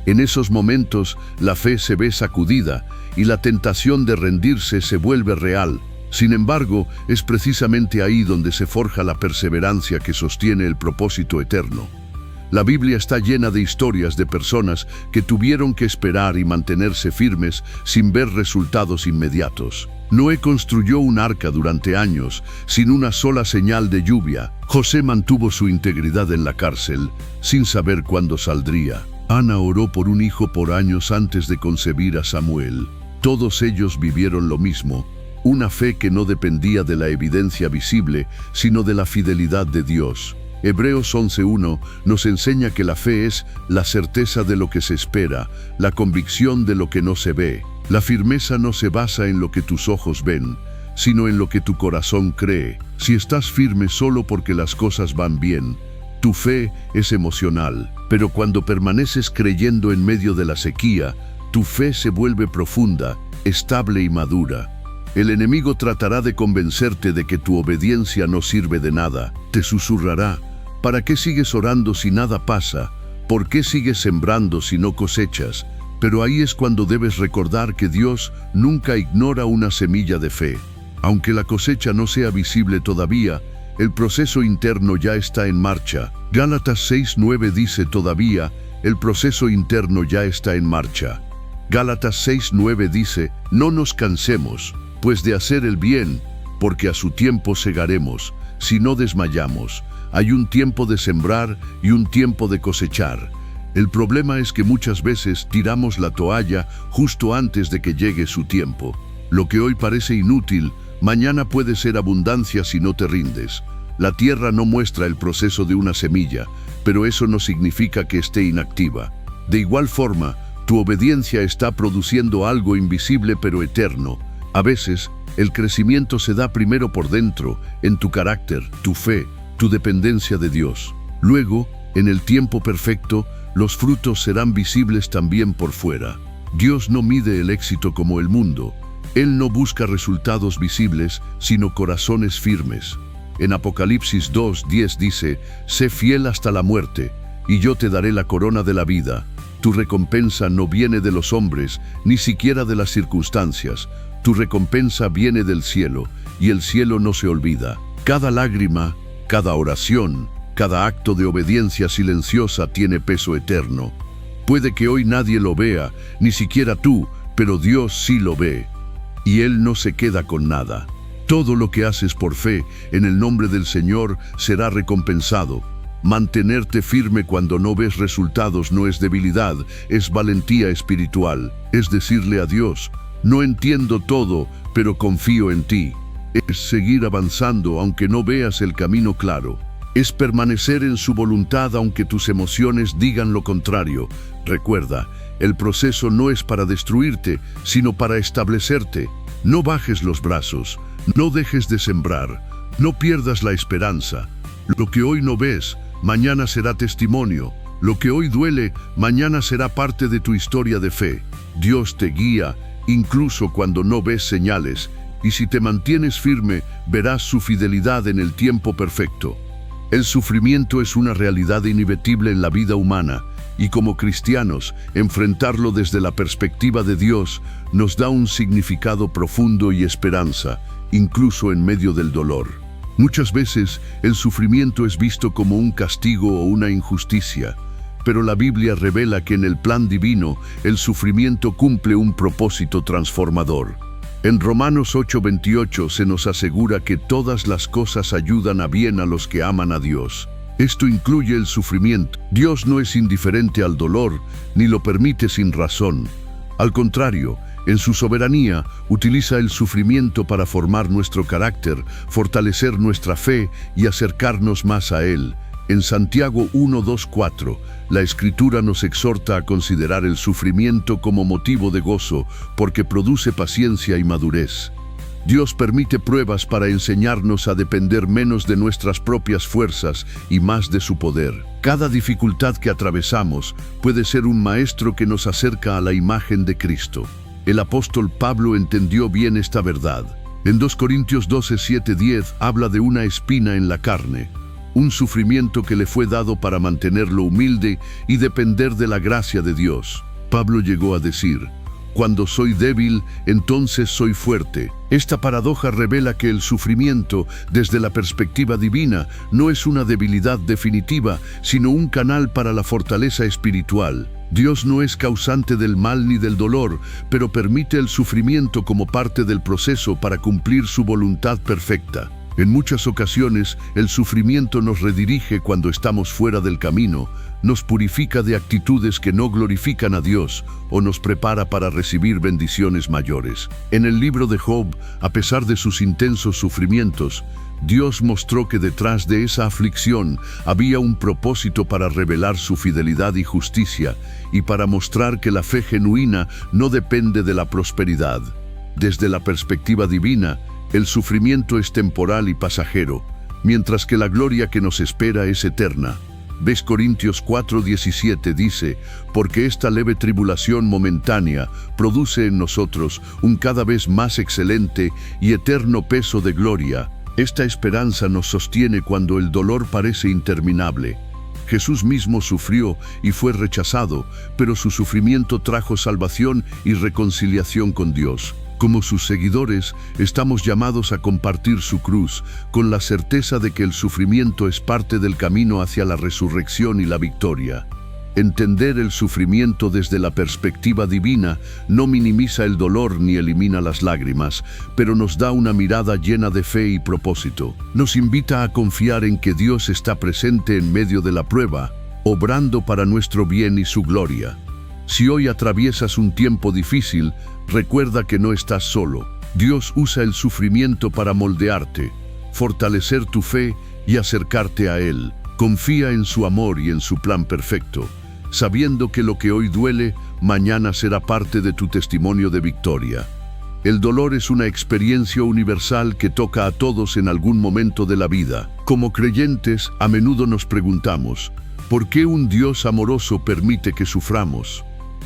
En esos momentos, la fe se ve sacudida y la tentación de rendirse se vuelve real. Sin embargo, es precisamente ahí donde se forja la perseverancia que sostiene el propósito eterno. La Biblia está llena de historias de personas que tuvieron que esperar y mantenerse firmes sin ver resultados inmediatos. Noé construyó un arca durante años, sin una sola señal de lluvia. José mantuvo su integridad en la cárcel, sin saber cuándo saldría. Ana oró por un hijo por años antes de concebir a Samuel. Todos ellos vivieron lo mismo, una fe que no dependía de la evidencia visible, sino de la fidelidad de Dios. Hebreos 11:1 nos enseña que la fe es la certeza de lo que se espera, la convicción de lo que no se ve. La firmeza no se basa en lo que tus ojos ven, sino en lo que tu corazón cree. Si estás firme solo porque las cosas van bien, tu fe es emocional. Pero cuando permaneces creyendo en medio de la sequía, tu fe se vuelve profunda, estable y madura. El enemigo tratará de convencerte de que tu obediencia no sirve de nada. Te susurrará: ¿para qué sigues orando si nada pasa? ¿Por qué sigues sembrando si no cosechas? Pero ahí es cuando debes recordar que Dios nunca ignora una semilla de fe. Aunque la cosecha no sea visible todavía, el proceso interno ya está en marcha. Gálatas 6:9 dice todavía, el proceso interno ya está en marcha. Gálatas 6:9 dice, no nos cansemos, pues de hacer el bien, porque a su tiempo segaremos, si no desmayamos. Hay un tiempo de sembrar y un tiempo de cosechar. El problema es que muchas veces tiramos la toalla justo antes de que llegue su tiempo. Lo que hoy parece inútil, mañana puede ser abundancia si no te rindes. La tierra no muestra el proceso de una semilla, pero eso no significa que esté inactiva. De igual forma, tu obediencia está produciendo algo invisible pero eterno. A veces, el crecimiento se da primero por dentro, en tu carácter, tu fe, tu dependencia de Dios. Luego, en el tiempo perfecto, los frutos serán visibles también por fuera. Dios no mide el éxito como el mundo. Él no busca resultados visibles, sino corazones firmes. En Apocalipsis 2:10 dice, sé fiel hasta la muerte, y yo te daré la corona de la vida. Tu recompensa no viene de los hombres, ni siquiera de las circunstancias. Tu recompensa viene del cielo, y el cielo no se olvida. Cada lágrima, cada oración, cada acto de obediencia silenciosa tiene peso eterno. Puede que hoy nadie lo vea, ni siquiera tú, pero Dios sí lo ve. Y Él no se queda con nada. Todo lo que haces por fe, en el nombre del Señor, será recompensado. Mantenerte firme cuando no ves resultados no es debilidad, es valentía espiritual. Es decirle a Dios, no entiendo todo, pero confío en ti. Es seguir avanzando aunque no veas el camino claro. Es permanecer en su voluntad aunque tus emociones digan lo contrario. Recuerda, el proceso no es para destruirte, sino para establecerte. No bajes los brazos, no dejes de sembrar, no pierdas la esperanza. Lo que hoy no ves, mañana será testimonio. Lo que hoy duele, mañana será parte de tu historia de fe. Dios te guía, incluso cuando no ves señales, y si te mantienes firme, verás su fidelidad en el tiempo perfecto. El sufrimiento es una realidad inevitable en la vida humana, y como cristianos, enfrentarlo desde la perspectiva de Dios nos da un significado profundo y esperanza, incluso en medio del dolor. Muchas veces, el sufrimiento es visto como un castigo o una injusticia, pero la Biblia revela que en el plan divino, el sufrimiento cumple un propósito transformador. En Romanos 8:28 se nos asegura que todas las cosas ayudan a bien a los que aman a Dios. Esto incluye el sufrimiento. Dios no es indiferente al dolor, ni lo permite sin razón. Al contrario, en su soberanía, utiliza el sufrimiento para formar nuestro carácter, fortalecer nuestra fe y acercarnos más a Él. En Santiago 1:2-4, la Escritura nos exhorta a considerar el sufrimiento como motivo de gozo, porque produce paciencia y madurez. Dios permite pruebas para enseñarnos a depender menos de nuestras propias fuerzas y más de su poder. Cada dificultad que atravesamos puede ser un maestro que nos acerca a la imagen de Cristo. El apóstol Pablo entendió bien esta verdad. En 2 Corintios 12:7-10 habla de una espina en la carne, un sufrimiento que le fue dado para mantenerlo humilde y depender de la gracia de Dios. Pablo llegó a decir: cuando soy débil, entonces soy fuerte. Esta paradoja revela que el sufrimiento, desde la perspectiva divina, no es una debilidad definitiva, sino un canal para la fortaleza espiritual. Dios no es causante del mal ni del dolor, pero permite el sufrimiento como parte del proceso para cumplir su voluntad perfecta. En muchas ocasiones, el sufrimiento nos redirige cuando estamos fuera del camino, nos purifica de actitudes que no glorifican a Dios o nos prepara para recibir bendiciones mayores. En el libro de Job, a pesar de sus intensos sufrimientos, Dios mostró que detrás de esa aflicción había un propósito para revelar su fidelidad y justicia y para mostrar que la fe genuina no depende de la prosperidad. Desde la perspectiva divina, el sufrimiento es temporal y pasajero, mientras que la gloria que nos espera es eterna. ¿Ves? Corintios 4:17 dice: porque esta leve tribulación momentánea produce en nosotros un cada vez más excelente y eterno peso de gloria. Esta esperanza nos sostiene cuando el dolor parece interminable. Jesús mismo sufrió y fue rechazado, pero su sufrimiento trajo salvación y reconciliación con Dios. Como sus seguidores, estamos llamados a compartir su cruz, con la certeza de que el sufrimiento es parte del camino hacia la resurrección y la victoria. Entender el sufrimiento desde la perspectiva divina no minimiza el dolor ni elimina las lágrimas, pero nos da una mirada llena de fe y propósito. Nos invita a confiar en que Dios está presente en medio de la prueba, obrando para nuestro bien y su gloria. Si hoy atraviesas un tiempo difícil, recuerda que no estás solo. Dios usa el sufrimiento para moldearte, fortalecer tu fe y acercarte a Él. Confía en su amor y en su plan perfecto, sabiendo que lo que hoy duele, mañana será parte de tu testimonio de victoria. El dolor es una experiencia universal que toca a todos en algún momento de la vida. Como creyentes, a menudo nos preguntamos: ¿por qué un Dios amoroso permite que suframos?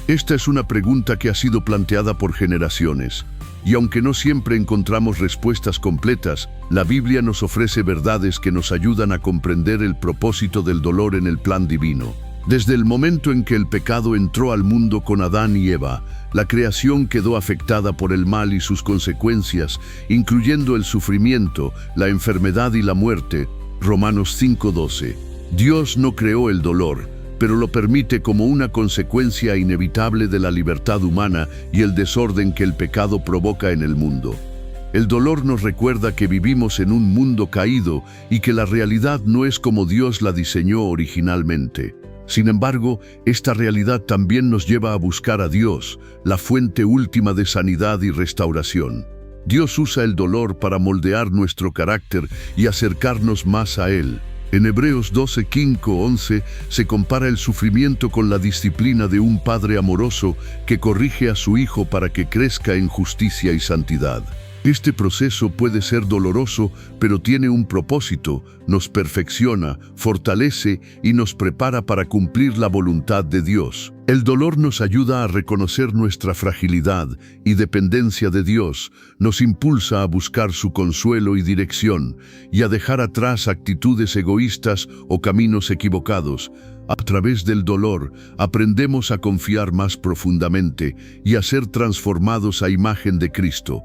Esta es una pregunta que ha sido planteada por generaciones, y aunque no siempre encontramos respuestas completas, la Biblia nos ofrece verdades que nos ayudan a comprender el propósito del dolor en el plan divino. Desde el momento en que el pecado entró al mundo con Adán y Eva, la creación quedó afectada por el mal y sus consecuencias, incluyendo el sufrimiento, la enfermedad y la muerte. Romanos 5:12. Dios no creó el dolor, pero lo permite como una consecuencia inevitable de la libertad humana y el desorden que el pecado provoca en el mundo. El dolor nos recuerda que vivimos en un mundo caído y que la realidad no es como Dios la diseñó originalmente. Sin embargo, esta realidad también nos lleva a buscar a Dios, la fuente última de sanidad y restauración. Dios usa el dolor para moldear nuestro carácter y acercarnos más a Él. En Hebreos 12:5-11 se compara el sufrimiento con la disciplina de un padre amoroso que corrige a su hijo para que crezca en justicia y santidad. Este proceso puede ser doloroso, pero tiene un propósito: nos perfecciona, fortalece y nos prepara para cumplir la voluntad de Dios. El dolor nos ayuda a reconocer nuestra fragilidad y dependencia de Dios, nos impulsa a buscar su consuelo y dirección, y a dejar atrás actitudes egoístas o caminos equivocados. A través del dolor, aprendemos a confiar más profundamente y a ser transformados a imagen de Cristo.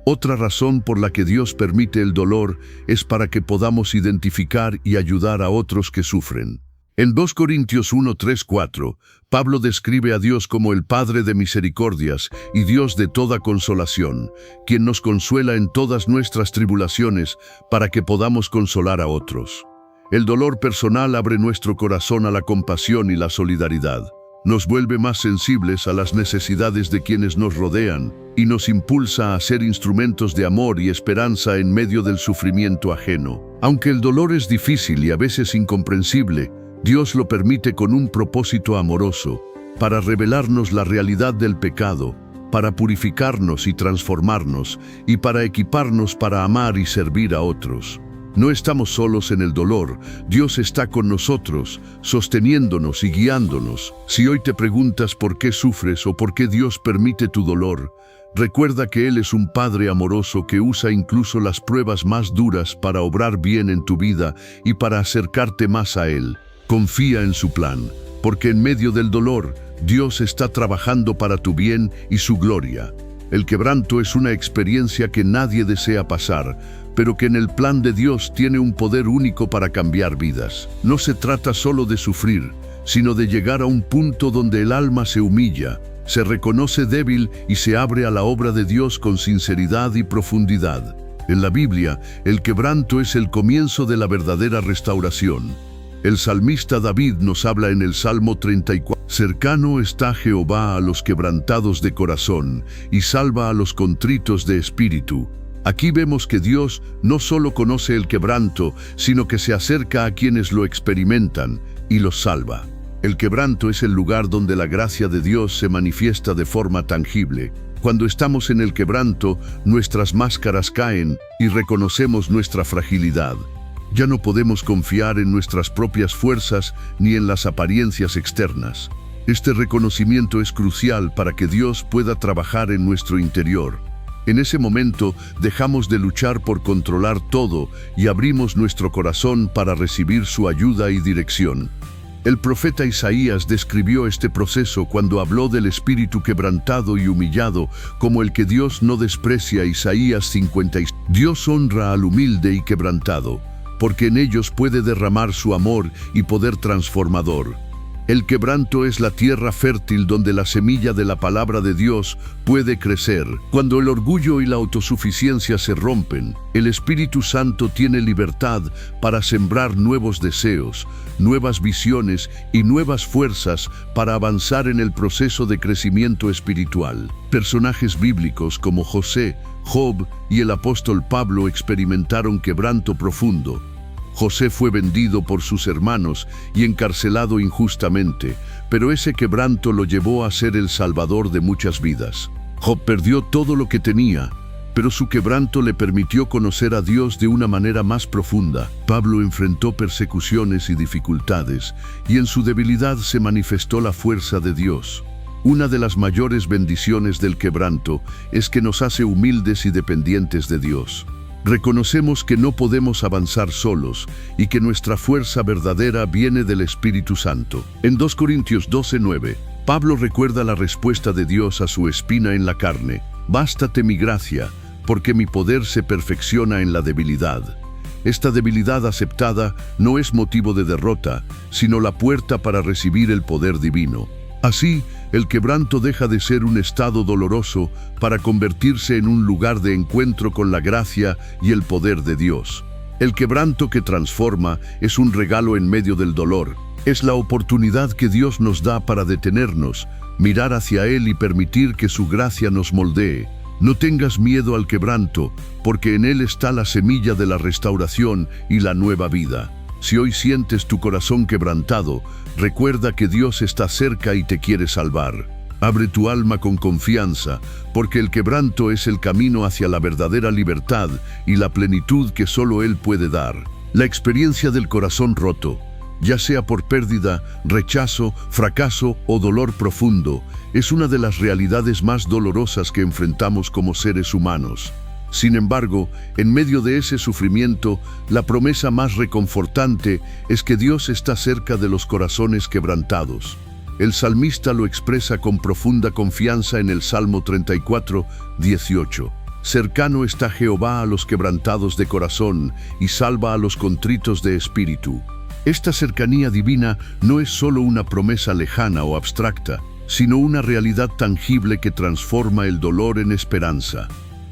Otra razón por la que Dios permite el dolor es para que podamos identificar y ayudar a otros que sufren. En 2 Corintios 1, 3, 4, Pablo describe a Dios como el Padre de misericordias y Dios de toda consolación, quien nos consuela en todas nuestras tribulaciones para que podamos consolar a otros. El dolor personal abre nuestro corazón a la compasión y la solidaridad. Nos vuelve más sensibles a las necesidades de quienes nos rodean y nos impulsa a ser instrumentos de amor y esperanza en medio del sufrimiento ajeno. Aunque el dolor es difícil y a veces incomprensible, Dios lo permite con un propósito amoroso, para revelarnos la realidad del pecado, para purificarnos y transformarnos, y para equiparnos para amar y servir a otros. No estamos solos en el dolor, Dios está con nosotros, sosteniéndonos y guiándonos. Si hoy te preguntas por qué sufres o por qué Dios permite tu dolor, recuerda que Él es un Padre amoroso que usa incluso las pruebas más duras para obrar bien en tu vida y para acercarte más a Él. Confía en su plan, porque en medio del dolor, Dios está trabajando para tu bien y su gloria. El quebranto es una experiencia que nadie desea pasar, pero que en el plan de Dios tiene un poder único para cambiar vidas. No se trata solo de sufrir, sino de llegar a un punto donde el alma se humilla, se reconoce débil y se abre a la obra de Dios con sinceridad y profundidad. En la Biblia, el quebranto es el comienzo de la verdadera restauración. El salmista David nos habla en el Salmo 34, «Cercano está Jehová a los quebrantados de corazón, y salva a los contritos de espíritu». Aquí vemos que Dios no solo conoce el quebranto, sino que se acerca a quienes lo experimentan y los salva. El quebranto es el lugar donde la gracia de Dios se manifiesta de forma tangible. Cuando estamos en el quebranto, nuestras máscaras caen y reconocemos nuestra fragilidad. Ya no podemos confiar en nuestras propias fuerzas ni en las apariencias externas. Este reconocimiento es crucial para que Dios pueda trabajar en nuestro interior. En ese momento dejamos de luchar por controlar todo y abrimos nuestro corazón para recibir su ayuda y dirección. El profeta Isaías describió este proceso cuando habló del espíritu quebrantado y humillado como el que Dios no desprecia. Isaías 56. Dios honra al humilde y quebrantado, porque en ellos puede derramar su amor y poder transformador. El quebranto es la tierra fértil donde la semilla de la palabra de Dios puede crecer. Cuando el orgullo y la autosuficiencia se rompen, el Espíritu Santo tiene libertad para sembrar nuevos deseos, nuevas visiones y nuevas fuerzas para avanzar en el proceso de crecimiento espiritual. Personajes bíblicos como José, Job y el apóstol Pablo experimentaron quebranto profundo. José fue vendido por sus hermanos y encarcelado injustamente, pero ese quebranto lo llevó a ser el salvador de muchas vidas. Job perdió todo lo que tenía, pero su quebranto le permitió conocer a Dios de una manera más profunda. Pablo enfrentó persecuciones y dificultades, y en su debilidad se manifestó la fuerza de Dios. Una de las mayores bendiciones del quebranto es que nos hace humildes y dependientes de Dios. Reconocemos que no podemos avanzar solos y que nuestra fuerza verdadera viene del Espíritu Santo. En 2 Corintios 12:9, Pablo recuerda la respuesta de Dios a su espina en la carne: «Bástate mi gracia, porque mi poder se perfecciona en la debilidad». Esta debilidad aceptada no es motivo de derrota, sino la puerta para recibir el poder divino. Así, el quebranto deja de ser un estado doloroso para convertirse en un lugar de encuentro con la gracia y el poder de Dios. El quebranto que transforma es un regalo en medio del dolor. Es la oportunidad que Dios nos da para detenernos, mirar hacia Él y permitir que su gracia nos moldee. No tengas miedo al quebranto, porque en él está la semilla de la restauración y la nueva vida. Si hoy sientes tu corazón quebrantado, recuerda que Dios está cerca y te quiere salvar. Abre tu alma con confianza, porque el quebranto es el camino hacia la verdadera libertad y la plenitud que solo Él puede dar. La experiencia del corazón roto, ya sea por pérdida, rechazo, fracaso o dolor profundo, es una de las realidades más dolorosas que enfrentamos como seres humanos. Sin embargo, en medio de ese sufrimiento, la promesa más reconfortante es que Dios está cerca de los corazones quebrantados. El salmista lo expresa con profunda confianza en el Salmo 34, 18. Cercano está Jehová a los quebrantados de corazón y salva a los contritos de espíritu. Esta cercanía divina no es solo una promesa lejana o abstracta, sino una realidad tangible que transforma el dolor en esperanza.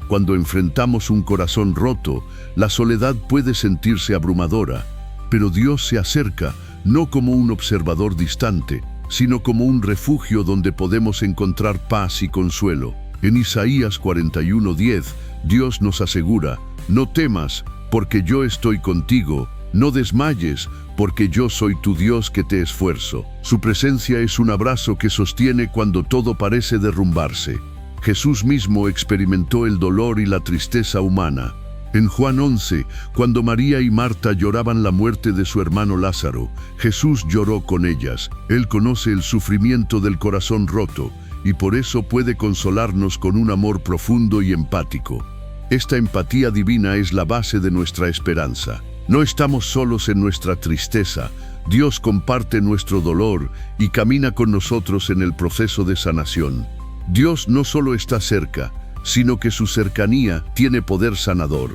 Cuando enfrentamos un corazón roto, la soledad puede sentirse abrumadora, pero Dios se acerca no como un observador distante, sino como un refugio donde podemos encontrar paz y consuelo. En Isaías 41:10, Dios nos asegura: no temas, porque yo estoy contigo, no desmayes, porque yo soy tu Dios que te esfuerzo. Su presencia es un abrazo que sostiene cuando todo parece derrumbarse. Jesús mismo experimentó el dolor y la tristeza humana. En Juan 11, cuando María y Marta lloraban la muerte de su hermano Lázaro, Jesús lloró con ellas. Él conoce el sufrimiento del corazón roto y por eso puede consolarnos con un amor profundo y empático. Esta empatía divina es la base de nuestra esperanza. No estamos solos en nuestra tristeza. Dios comparte nuestro dolor y camina con nosotros en el proceso de sanación. Dios no solo está cerca, sino que su cercanía tiene poder sanador.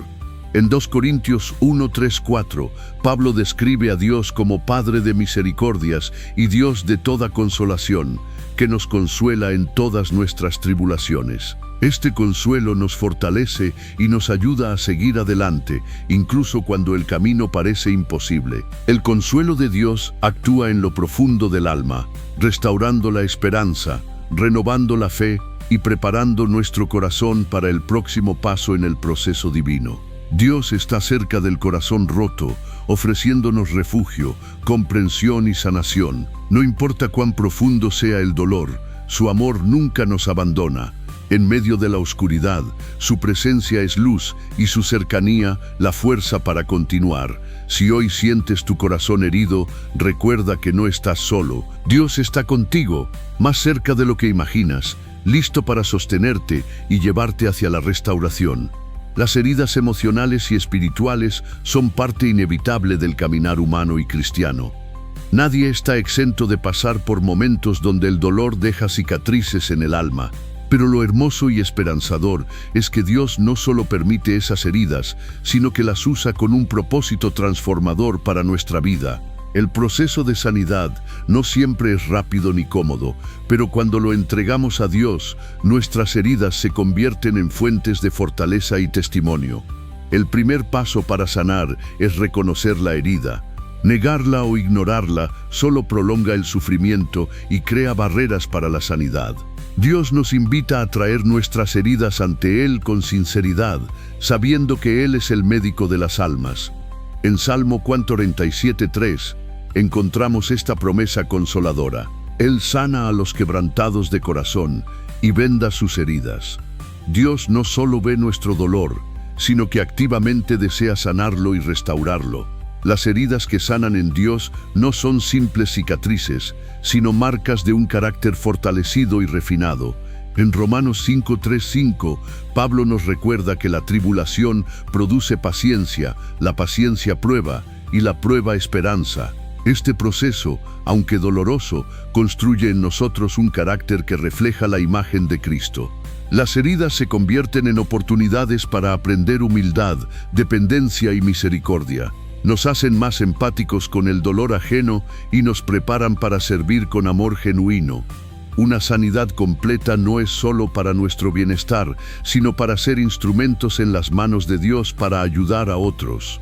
En 2 Corintios 1, 3, 4, Pablo describe a Dios como Padre de misericordias y Dios de toda consolación, que nos consuela en todas nuestras tribulaciones. Este consuelo nos fortalece y nos ayuda a seguir adelante, incluso cuando el camino parece imposible. El consuelo de Dios actúa en lo profundo del alma, restaurando la esperanza, renovando la fe y preparando nuestro corazón para el próximo paso en el proceso divino. Dios está cerca del corazón roto, ofreciéndonos refugio, comprensión y sanación. No importa cuán profundo sea el dolor, su amor nunca nos abandona. En medio de la oscuridad, su presencia es luz y su cercanía la fuerza para continuar. Si hoy sientes tu corazón herido, recuerda que no estás solo. Dios está contigo, más cerca de lo que imaginas, listo para sostenerte y llevarte hacia la restauración. Las heridas emocionales y espirituales son parte inevitable del caminar humano y cristiano. Nadie está exento de pasar por momentos donde el dolor deja cicatrices en el alma. Pero lo hermoso y esperanzador es que Dios no solo permite esas heridas, sino que las usa con un propósito transformador para nuestra vida. El proceso de sanidad no siempre es rápido ni cómodo, pero cuando lo entregamos a Dios, nuestras heridas se convierten en fuentes de fortaleza y testimonio. El primer paso para sanar es reconocer la herida. Negarla o ignorarla solo prolonga el sufrimiento y crea barreras para la sanidad. Dios nos invita a traer nuestras heridas ante Él con sinceridad, sabiendo que Él es el médico de las almas. En Salmo 47:3 encontramos esta promesa consoladora: Él sana a los quebrantados de corazón y venda sus heridas. Dios no solo ve nuestro dolor, sino que activamente desea sanarlo y restaurarlo. Las heridas que sanan en Dios no son simples cicatrices, sino marcas de un carácter fortalecido y refinado. En Romanos 5:3-5, Pablo nos recuerda que la tribulación produce paciencia, la paciencia prueba y la prueba esperanza. Este proceso, aunque doloroso, construye en nosotros un carácter que refleja la imagen de Cristo. Las heridas se convierten en oportunidades para aprender humildad, dependencia y misericordia. Nos hacen más empáticos con el dolor ajeno y nos preparan para servir con amor genuino. Una sanidad completa no es solo para nuestro bienestar, sino para ser instrumentos en las manos de Dios para ayudar a otros.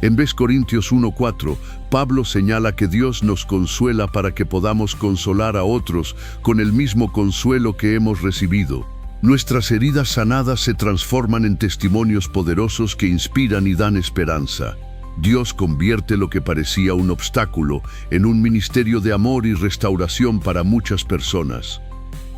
En 2 Corintios 1:4, Pablo señala que Dios nos consuela para que podamos consolar a otros con el mismo consuelo que hemos recibido. Nuestras heridas sanadas se transforman en testimonios poderosos que inspiran y dan esperanza. Dios convierte lo que parecía un obstáculo en un ministerio de amor y restauración para muchas personas.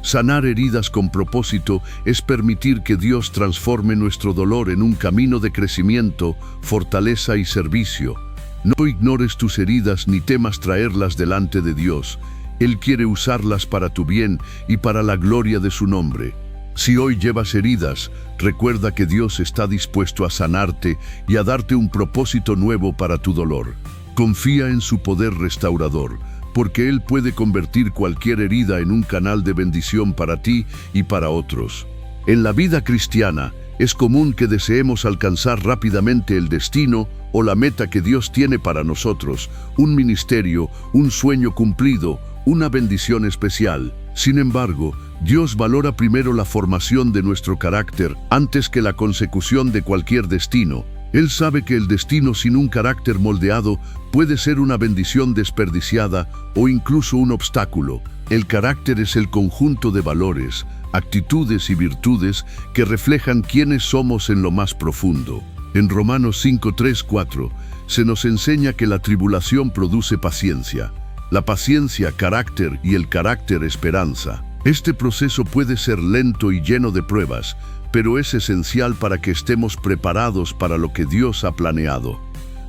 Sanar heridas con propósito es permitir que Dios transforme nuestro dolor en un camino de crecimiento, fortaleza y servicio. No ignores tus heridas ni temas traerlas delante de Dios. Él quiere usarlas para tu bien y para la gloria de su nombre. Si hoy llevas heridas, recuerda que Dios está dispuesto a sanarte y a darte un propósito nuevo para tu dolor. Confía en su poder restaurador, porque Él puede convertir cualquier herida en un canal de bendición para ti y para otros. En la vida cristiana, es común que deseemos alcanzar rápidamente el destino o la meta que Dios tiene para nosotros, un ministerio, un sueño cumplido, una bendición especial. Sin embargo, Dios valora primero la formación de nuestro carácter antes que la consecución de cualquier destino. Él sabe que el destino sin un carácter moldeado puede ser una bendición desperdiciada o incluso un obstáculo. El carácter es el conjunto de valores, actitudes y virtudes que reflejan quiénes somos en lo más profundo. En Romanos 5:3-4 se nos enseña que la tribulación produce paciencia, la paciencia carácter y el carácter esperanza. Este proceso puede ser lento y lleno de pruebas, pero es esencial para que estemos preparados para lo que Dios ha planeado.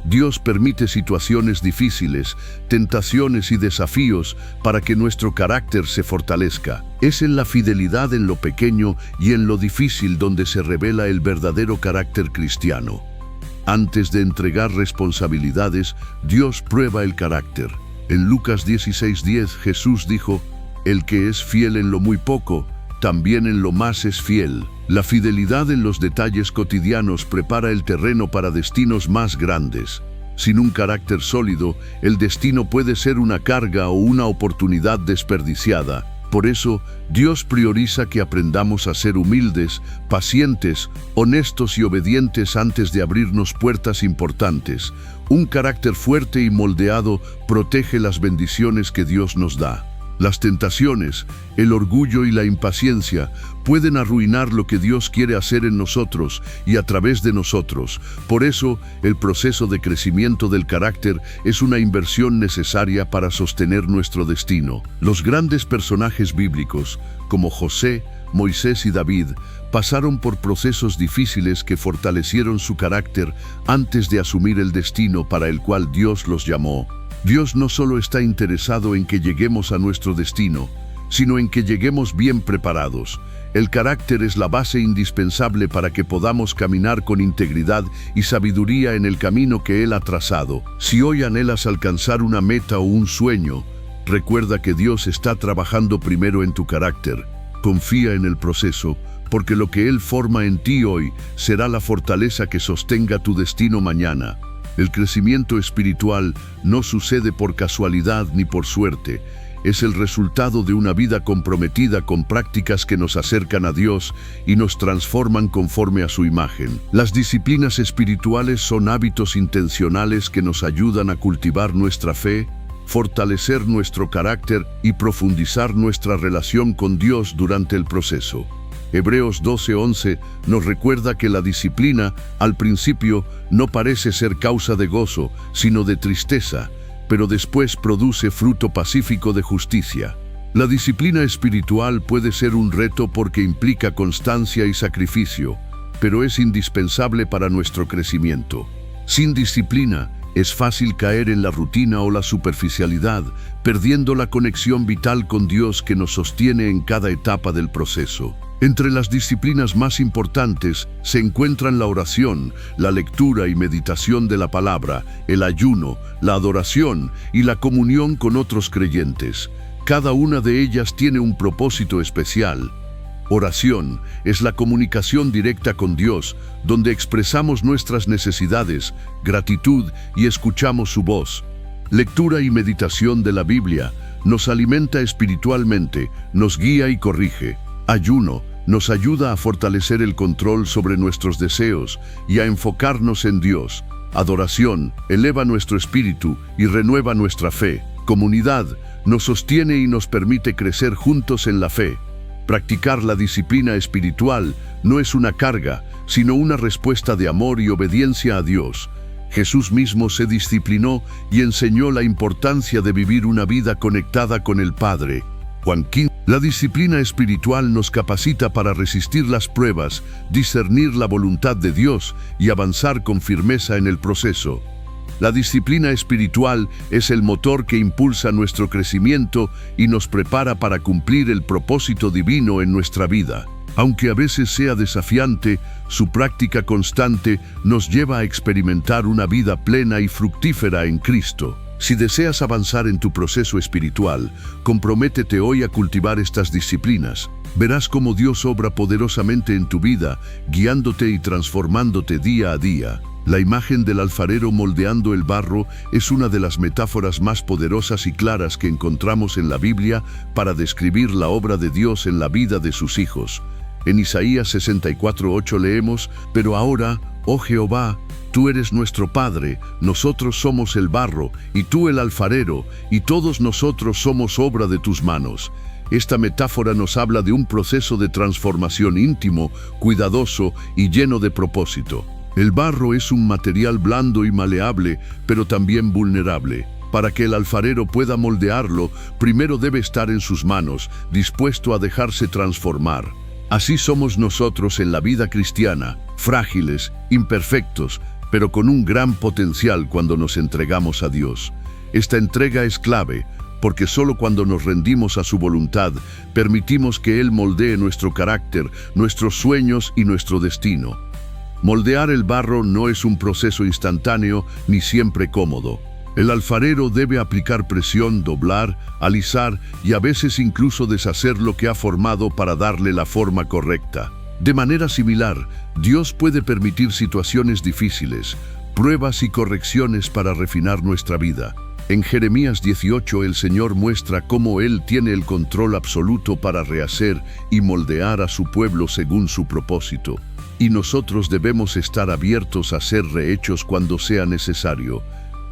Dios permite situaciones difíciles, tentaciones y desafíos para que nuestro carácter se fortalezca. Es en la fidelidad en lo pequeño y en lo difícil donde se revela el verdadero carácter cristiano. Antes de entregar responsabilidades, Dios prueba el carácter. En Lucas 16:10 Jesús dijo: «El que es fiel en lo muy poco, también en lo más es fiel». La fidelidad en los detalles cotidianos prepara el terreno para destinos más grandes. Sin un carácter sólido, el destino puede ser una carga o una oportunidad desperdiciada. Por eso, Dios prioriza que aprendamos a ser humildes, pacientes, honestos y obedientes antes de abrirnos puertas importantes. Un carácter fuerte y moldeado protege las bendiciones que Dios nos da. Las tentaciones, el orgullo y la impaciencia pueden arruinar lo que Dios quiere hacer en nosotros y a través de nosotros. Por eso, el proceso de crecimiento del carácter es una inversión necesaria para sostener nuestro destino. Los grandes personajes bíblicos, como José, Moisés y David, pasaron por procesos difíciles que fortalecieron su carácter antes de asumir el destino para el cual Dios los llamó. Dios no solo está interesado en que lleguemos a nuestro destino, sino en que lleguemos bien preparados. El carácter es la base indispensable para que podamos caminar con integridad y sabiduría en el camino que Él ha trazado. Si hoy anhelas alcanzar una meta o un sueño, recuerda que Dios está trabajando primero en tu carácter. Confía en el proceso, porque lo que Él forma en ti hoy será la fortaleza que sostenga tu destino mañana. El crecimiento espiritual no sucede por casualidad ni por suerte. Es el resultado de una vida comprometida con prácticas que nos acercan a Dios y nos transforman conforme a su imagen. Las disciplinas espirituales son hábitos intencionales que nos ayudan a cultivar nuestra fe, fortalecer nuestro carácter y profundizar nuestra relación con Dios durante el proceso. Hebreos 12:11 nos recuerda que la disciplina, al principio, no parece ser causa de gozo, sino de tristeza, pero después produce fruto pacífico de justicia. La disciplina espiritual puede ser un reto porque implica constancia y sacrificio, pero es indispensable para nuestro crecimiento. Sin disciplina, es fácil caer en la rutina o la superficialidad, perdiendo la conexión vital con Dios que nos sostiene en cada etapa del proceso. Entre las disciplinas más importantes se encuentran la oración, la lectura y meditación de la palabra, el ayuno, la adoración y la comunión con otros creyentes. Cada una de ellas tiene un propósito especial. Oración es la comunicación directa con Dios, donde expresamos nuestras necesidades, gratitud y escuchamos su voz. Lectura y meditación de la Biblia nos alimenta espiritualmente, nos guía y corrige. Ayuno nos ayuda a fortalecer el control sobre nuestros deseos y a enfocarnos en Dios. Adoración eleva nuestro espíritu y renueva nuestra fe. Comunidad nos sostiene y nos permite crecer juntos en la fe. Practicar la disciplina espiritual no es una carga, sino una respuesta de amor y obediencia a Dios. Jesús mismo se disciplinó y enseñó la importancia de vivir una vida conectada con el Padre. Juan 15. La disciplina espiritual nos capacita para resistir las pruebas, discernir la voluntad de Dios y avanzar con firmeza en el proceso. La disciplina espiritual es el motor que impulsa nuestro crecimiento y nos prepara para cumplir el propósito divino en nuestra vida. Aunque a veces sea desafiante, su práctica constante nos lleva a experimentar una vida plena y fructífera en Cristo. Si deseas avanzar en tu proceso espiritual, comprométete hoy a cultivar estas disciplinas. Verás cómo Dios obra poderosamente en tu vida, guiándote y transformándote día a día. La imagen del alfarero moldeando el barro es una de las metáforas más poderosas y claras que encontramos en la Biblia para describir la obra de Dios en la vida de sus hijos. En Isaías 64:8 leemos: «Pero ahora, oh Jehová, tú eres nuestro Padre, nosotros somos el barro, y tú el alfarero, y todos nosotros somos obra de tus manos». Esta metáfora nos habla de un proceso de transformación íntimo, cuidadoso y lleno de propósito. El barro es un material blando y maleable, pero también vulnerable. Para que el alfarero pueda moldearlo, primero debe estar en sus manos, dispuesto a dejarse transformar. Así somos nosotros en la vida cristiana, frágiles, imperfectos, pero con un gran potencial cuando nos entregamos a Dios. Esta entrega es clave, porque solo cuando nos rendimos a su voluntad, permitimos que Él moldee nuestro carácter, nuestros sueños y nuestro destino. Moldear el barro no es un proceso instantáneo ni siempre cómodo. El alfarero debe aplicar presión, doblar, alisar y a veces incluso deshacer lo que ha formado para darle la forma correcta. De manera similar, Dios puede permitir situaciones difíciles, pruebas y correcciones para refinar nuestra vida. En Jeremías 18 el Señor muestra cómo Él tiene el control absoluto para rehacer y moldear a su pueblo según su propósito. Y nosotros debemos estar abiertos a ser rehechos cuando sea necesario.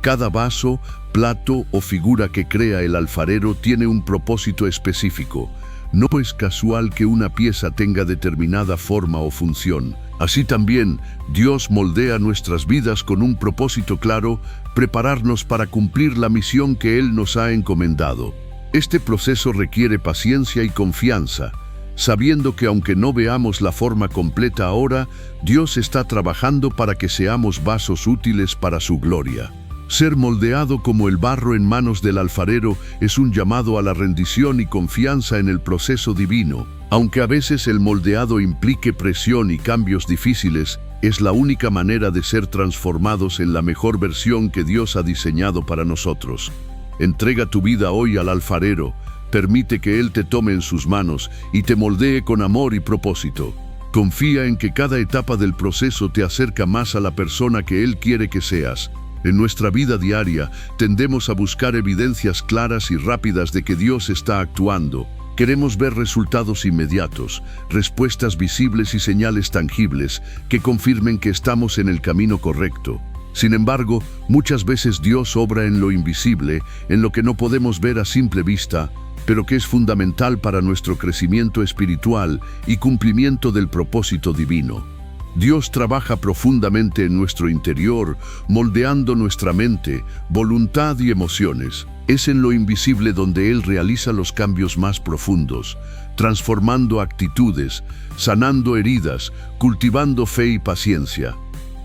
Cada vaso, plato o figura que crea el alfarero tiene un propósito específico. No es casual que una pieza tenga determinada forma o función. Así también, Dios moldea nuestras vidas con un propósito claro, prepararnos para cumplir la misión que Él nos ha encomendado. Este proceso requiere paciencia y confianza, sabiendo que aunque no veamos la forma completa ahora, Dios está trabajando para que seamos vasos útiles para su gloria. Ser moldeado como el barro en manos del alfarero es un llamado a la rendición y confianza en el proceso divino. Aunque a veces el moldeado implique presión y cambios difíciles, es la única manera de ser transformados en la mejor versión que Dios ha diseñado para nosotros. Entrega tu vida hoy al alfarero, permite que Él te tome en sus manos y te moldee con amor y propósito. Confía en que cada etapa del proceso te acerca más a la persona que Él quiere que seas. En nuestra vida diaria, tendemos a buscar evidencias claras y rápidas de que Dios está actuando. Queremos ver resultados inmediatos, respuestas visibles y señales tangibles que confirmen que estamos en el camino correcto. Sin embargo, muchas veces Dios obra en lo invisible, en lo que no podemos ver a simple vista, pero que es fundamental para nuestro crecimiento espiritual y cumplimiento del propósito divino. Dios trabaja profundamente en nuestro interior, moldeando nuestra mente, voluntad y emociones. Es en lo invisible donde Él realiza los cambios más profundos, transformando actitudes, sanando heridas, cultivando fe y paciencia.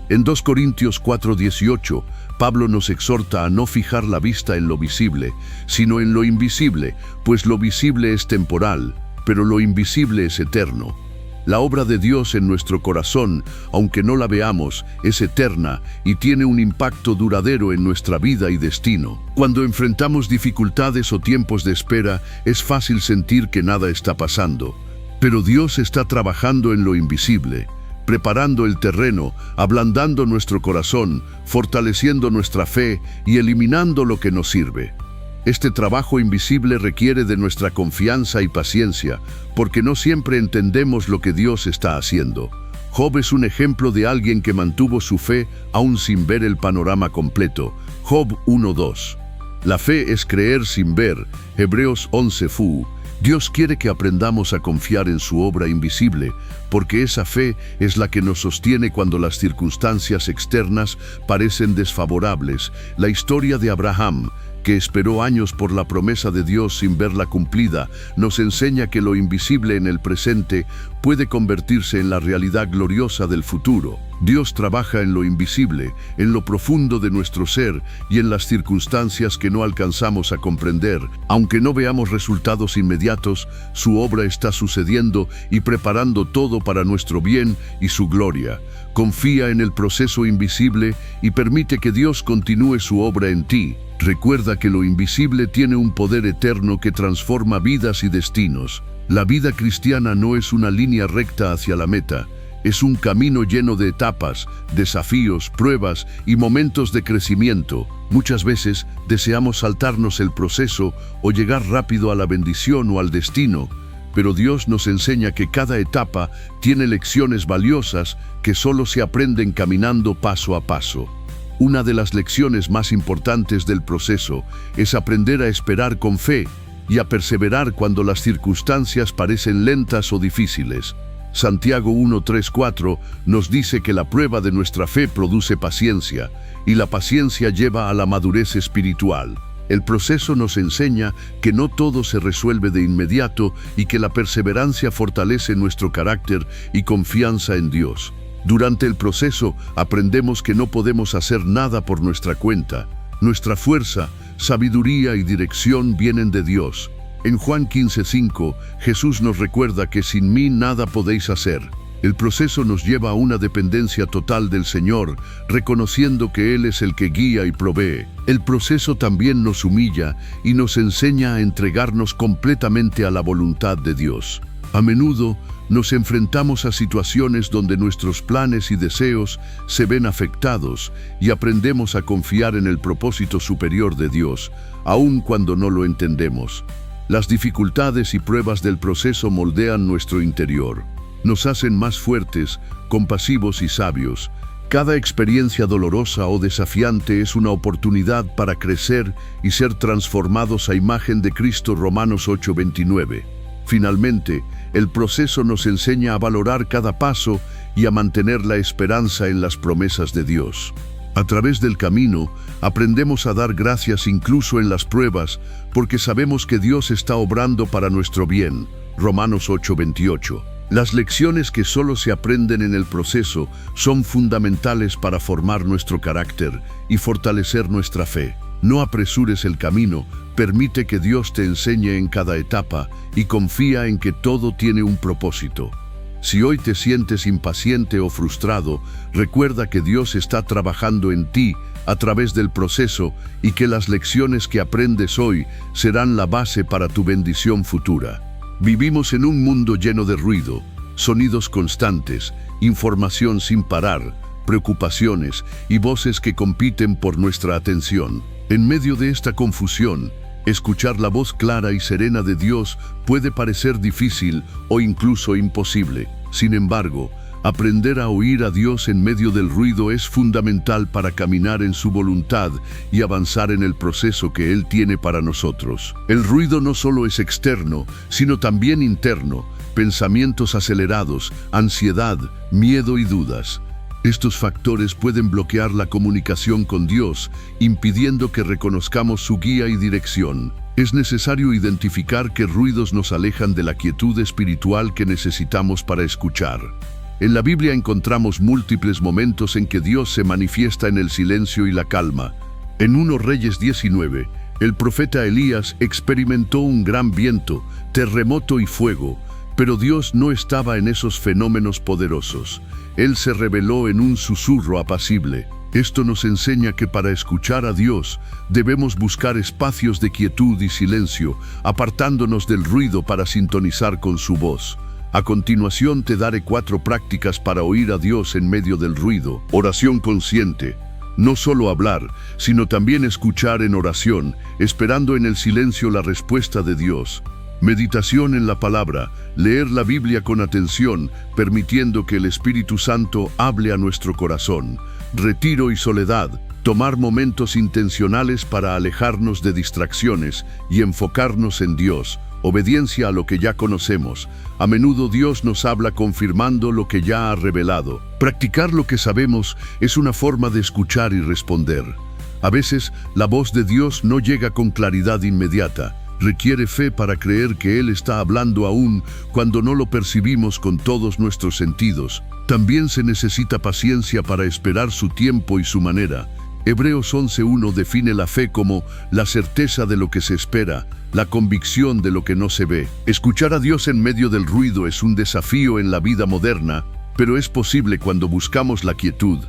En 2 Corintios 4:18, Pablo nos exhorta a no fijar la vista en lo visible, sino en lo invisible, pues lo visible es temporal, pero lo invisible es eterno. La obra de Dios en nuestro corazón, aunque no la veamos, es eterna y tiene un impacto duradero en nuestra vida y destino. Cuando enfrentamos dificultades o tiempos de espera, es fácil sentir que nada está pasando. Pero Dios está trabajando en lo invisible, preparando el terreno, ablandando nuestro corazón, fortaleciendo nuestra fe y eliminando lo que nos sirve. Este trabajo invisible requiere de nuestra confianza y paciencia, porque no siempre entendemos lo que Dios está haciendo. Job es un ejemplo de alguien que mantuvo su fe aún sin ver el panorama completo. Job 1:2. La fe es creer sin ver. Hebreos 11:fu. Dios quiere que aprendamos a confiar en su obra invisible, porque esa fe es la que nos sostiene cuando las circunstancias externas parecen desfavorables. La historia de Abraham, que esperó años por la promesa de Dios sin verla cumplida, nos enseña que lo invisible en el presente puede convertirse en la realidad gloriosa del futuro. Dios trabaja en lo invisible, en lo profundo de nuestro ser y en las circunstancias que no alcanzamos a comprender. Aunque no veamos resultados inmediatos, su obra está sucediendo y preparando todo para nuestro bien y su gloria. Confía en el proceso invisible y permite que Dios continúe su obra en ti. Recuerda que lo invisible tiene un poder eterno que transforma vidas y destinos. La vida cristiana no es una línea recta hacia la meta. Es un camino lleno de etapas, desafíos, pruebas y momentos de crecimiento. Muchas veces deseamos saltarnos el proceso o llegar rápido a la bendición o al destino, pero Dios nos enseña que cada etapa tiene lecciones valiosas que solo se aprenden caminando paso a paso. Una de las lecciones más importantes del proceso es aprender a esperar con fe y a perseverar cuando las circunstancias parecen lentas o difíciles. Santiago 1:3-4 nos dice que la prueba de nuestra fe produce paciencia, y la paciencia lleva a la madurez espiritual. El proceso nos enseña que no todo se resuelve de inmediato y que la perseverancia fortalece nuestro carácter y confianza en Dios. Durante el proceso aprendemos que no podemos hacer nada por nuestra cuenta. Nuestra fuerza, sabiduría y dirección vienen de Dios. En Juan 15:5, Jesús nos recuerda que sin mí nada podéis hacer. El proceso nos lleva a una dependencia total del Señor, reconociendo que Él es el que guía y provee. El proceso también nos humilla y nos enseña a entregarnos completamente a la voluntad de Dios. A menudo nos enfrentamos a situaciones donde nuestros planes y deseos se ven afectados y aprendemos a confiar en el propósito superior de Dios, aun cuando no lo entendemos. Las dificultades y pruebas del proceso moldean nuestro interior. Nos hacen más fuertes, compasivos y sabios. Cada experiencia dolorosa o desafiante es una oportunidad para crecer y ser transformados a imagen de Cristo. Romanos 8:29. Finalmente, el proceso nos enseña a valorar cada paso y a mantener la esperanza en las promesas de Dios. A través del camino, aprendemos a dar gracias incluso en las pruebas, porque sabemos que Dios está obrando para nuestro bien. Romanos 8:28. Las lecciones que solo se aprenden en el proceso son fundamentales para formar nuestro carácter y fortalecer nuestra fe. No apresures el camino, permite que Dios te enseñe en cada etapa y confía en que todo tiene un propósito. Si hoy te sientes impaciente o frustrado, recuerda que Dios está trabajando en ti a través del proceso y que las lecciones que aprendes hoy serán la base para tu bendición futura. Vivimos en un mundo lleno de ruido, sonidos constantes, información sin parar, preocupaciones y voces que compiten por nuestra atención. En medio de esta confusión, escuchar la voz clara y serena de Dios puede parecer difícil o incluso imposible. Sin embargo, aprender a oír a Dios en medio del ruido es fundamental para caminar en su voluntad y avanzar en el proceso que Él tiene para nosotros. El ruido no solo es externo, sino también interno: pensamientos acelerados, ansiedad, miedo y dudas. Estos factores pueden bloquear la comunicación con Dios, impidiendo que reconozcamos su guía y dirección. Es necesario identificar qué ruidos nos alejan de la quietud espiritual que necesitamos para escuchar. En la Biblia encontramos múltiples momentos en que Dios se manifiesta en el silencio y la calma. En 1 Reyes 19, el profeta Elías experimentó un gran viento, terremoto y fuego, pero Dios no estaba en esos fenómenos poderosos. Él se reveló en un susurro apacible. Esto nos enseña que para escuchar a Dios debemos buscar espacios de quietud y silencio, apartándonos del ruido para sintonizar con su voz. A continuación te daré 4 prácticas para oír a Dios en medio del ruido. Oración consciente. No solo hablar, sino también escuchar en oración, esperando en el silencio la respuesta de Dios. Meditación en la palabra, leer la Biblia con atención, permitiendo que el Espíritu Santo hable a nuestro corazón. Retiro y soledad, tomar momentos intencionales para alejarnos de distracciones y enfocarnos en Dios. Obediencia a lo que ya conocemos. A menudo Dios nos habla confirmando lo que ya ha revelado. Practicar lo que sabemos es una forma de escuchar y responder. A veces, la voz de Dios no llega con claridad inmediata. Requiere fe para creer que Él está hablando aún cuando no lo percibimos con todos nuestros sentidos. También se necesita paciencia para esperar su tiempo y su manera. Hebreos 11:1 define la fe como la certeza de lo que se espera, la convicción de lo que no se ve. Escuchar a Dios en medio del ruido es un desafío en la vida moderna, pero es posible cuando buscamos la quietud,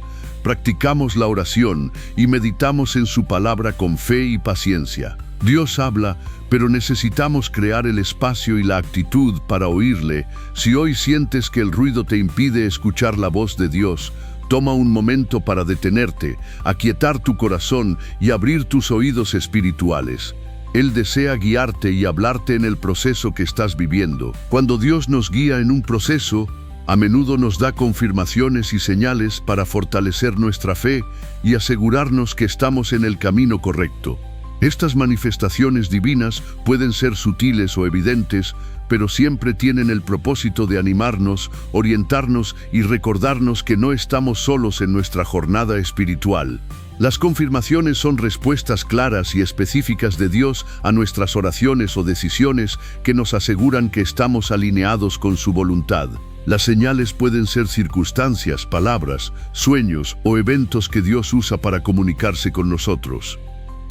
practicamos la oración y meditamos en su palabra con fe y paciencia. Dios habla, pero necesitamos crear el espacio y la actitud para oírle. Si hoy sientes que el ruido te impide escuchar la voz de Dios, toma un momento para detenerte, aquietar tu corazón y abrir tus oídos espirituales. Él desea guiarte y hablarte en el proceso que estás viviendo. Cuando Dios nos guía en un proceso, a menudo nos da confirmaciones y señales para fortalecer nuestra fe y asegurarnos que estamos en el camino correcto. Estas manifestaciones divinas pueden ser sutiles o evidentes, pero siempre tienen el propósito de animarnos, orientarnos y recordarnos que no estamos solos en nuestra jornada espiritual. Las confirmaciones son respuestas claras y específicas de Dios a nuestras oraciones o decisiones que nos aseguran que estamos alineados con su voluntad. Las señales pueden ser circunstancias, palabras, sueños o eventos que Dios usa para comunicarse con nosotros.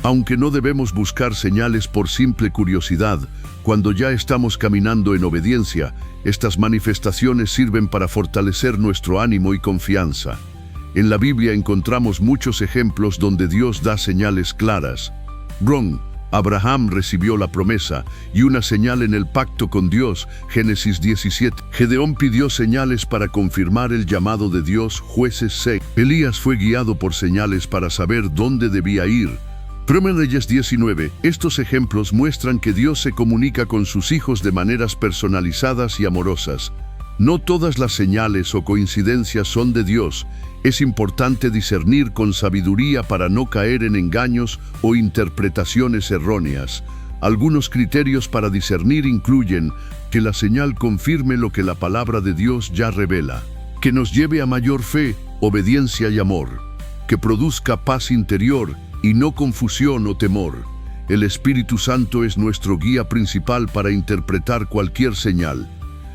Aunque no debemos buscar señales por simple curiosidad, cuando ya estamos caminando en obediencia, estas manifestaciones sirven para fortalecer nuestro ánimo y confianza. En la Biblia encontramos muchos ejemplos donde Dios da señales claras. Abraham recibió la promesa y una señal en el pacto con Dios, Génesis 17. Gedeón pidió señales para confirmar el llamado de Dios, Jueces 6. Elías fue guiado por señales para saber dónde debía ir. Reyes 19. Estos ejemplos muestran que Dios se comunica con sus hijos de maneras personalizadas y amorosas. No todas las señales o coincidencias son de Dios. Es importante discernir con sabiduría para no caer en engaños o interpretaciones erróneas. Algunos criterios para discernir incluyen que la señal confirme lo que la palabra de Dios ya revela, que nos lleve a mayor fe, obediencia y amor, que produzca paz interior y no confusión o temor. El Espíritu Santo es nuestro guía principal para interpretar cualquier señal.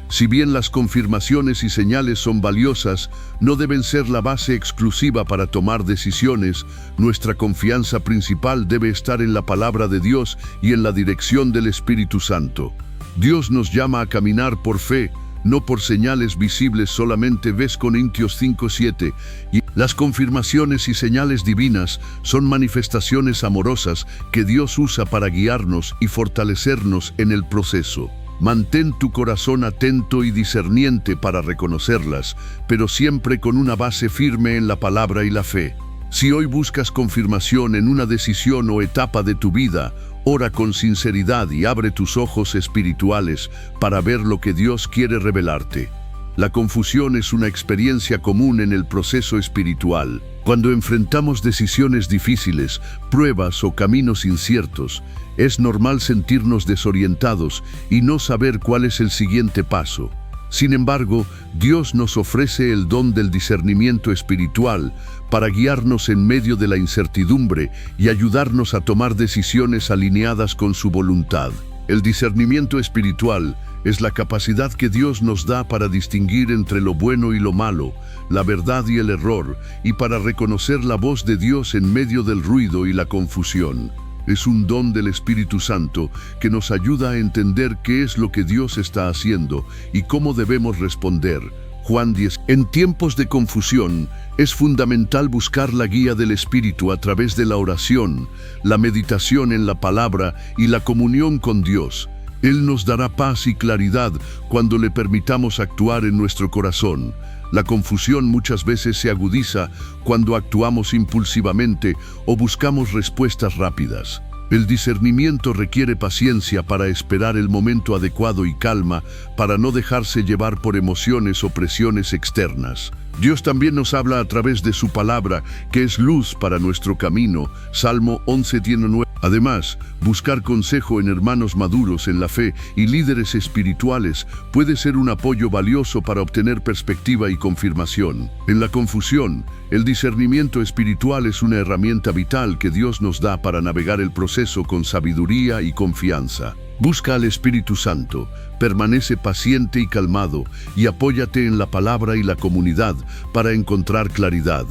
Si bien las confirmaciones y señales son valiosas, no deben ser la base exclusiva para tomar decisiones. Nuestra confianza principal debe estar en la palabra de Dios y en la dirección del Espíritu Santo. Dios nos llama a caminar por fe, no por señales visibles solamente. Ves Corintios 5:7. Y las confirmaciones y señales divinas son manifestaciones amorosas que Dios usa para guiarnos y fortalecernos en el proceso. Mantén tu corazón atento y discerniente para reconocerlas, pero siempre con una base firme en la palabra y la fe. Si hoy buscas confirmación en una decisión o etapa de tu vida, ora con sinceridad y abre tus ojos espirituales para ver lo que Dios quiere revelarte. La confusión es una experiencia común en el proceso espiritual. Cuando enfrentamos decisiones difíciles, pruebas o caminos inciertos, es normal sentirnos desorientados y no saber cuál es el siguiente paso. Sin embargo, Dios nos ofrece el don del discernimiento espiritual para guiarnos en medio de la incertidumbre y ayudarnos a tomar decisiones alineadas con su voluntad. El discernimiento espiritual es la capacidad que Dios nos da para distinguir entre lo bueno y lo malo, la verdad y el error, y para reconocer la voz de Dios en medio del ruido y la confusión. Es un don del Espíritu Santo que nos ayuda a entender qué es lo que Dios está haciendo y cómo debemos responder. Juan 10. En tiempos de confusión, es fundamental buscar la guía del Espíritu a través de la oración, la meditación en la palabra y la comunión con Dios. Él nos dará paz y claridad cuando le permitamos actuar en nuestro corazón. La confusión muchas veces se agudiza cuando actuamos impulsivamente o buscamos respuestas rápidas. El discernimiento requiere paciencia para esperar el momento adecuado y calma para no dejarse llevar por emociones o presiones externas. Dios también nos habla a través de su palabra, que es luz para nuestro camino. Salmo 11:9. Además, buscar consejo en hermanos maduros en la fe y líderes espirituales puede ser un apoyo valioso para obtener perspectiva y confirmación. En la confusión, el discernimiento espiritual es una herramienta vital que Dios nos da para navegar el proceso con sabiduría y confianza. Busca al Espíritu Santo, permanece paciente y calmado y apóyate en la palabra y la comunidad para encontrar claridad.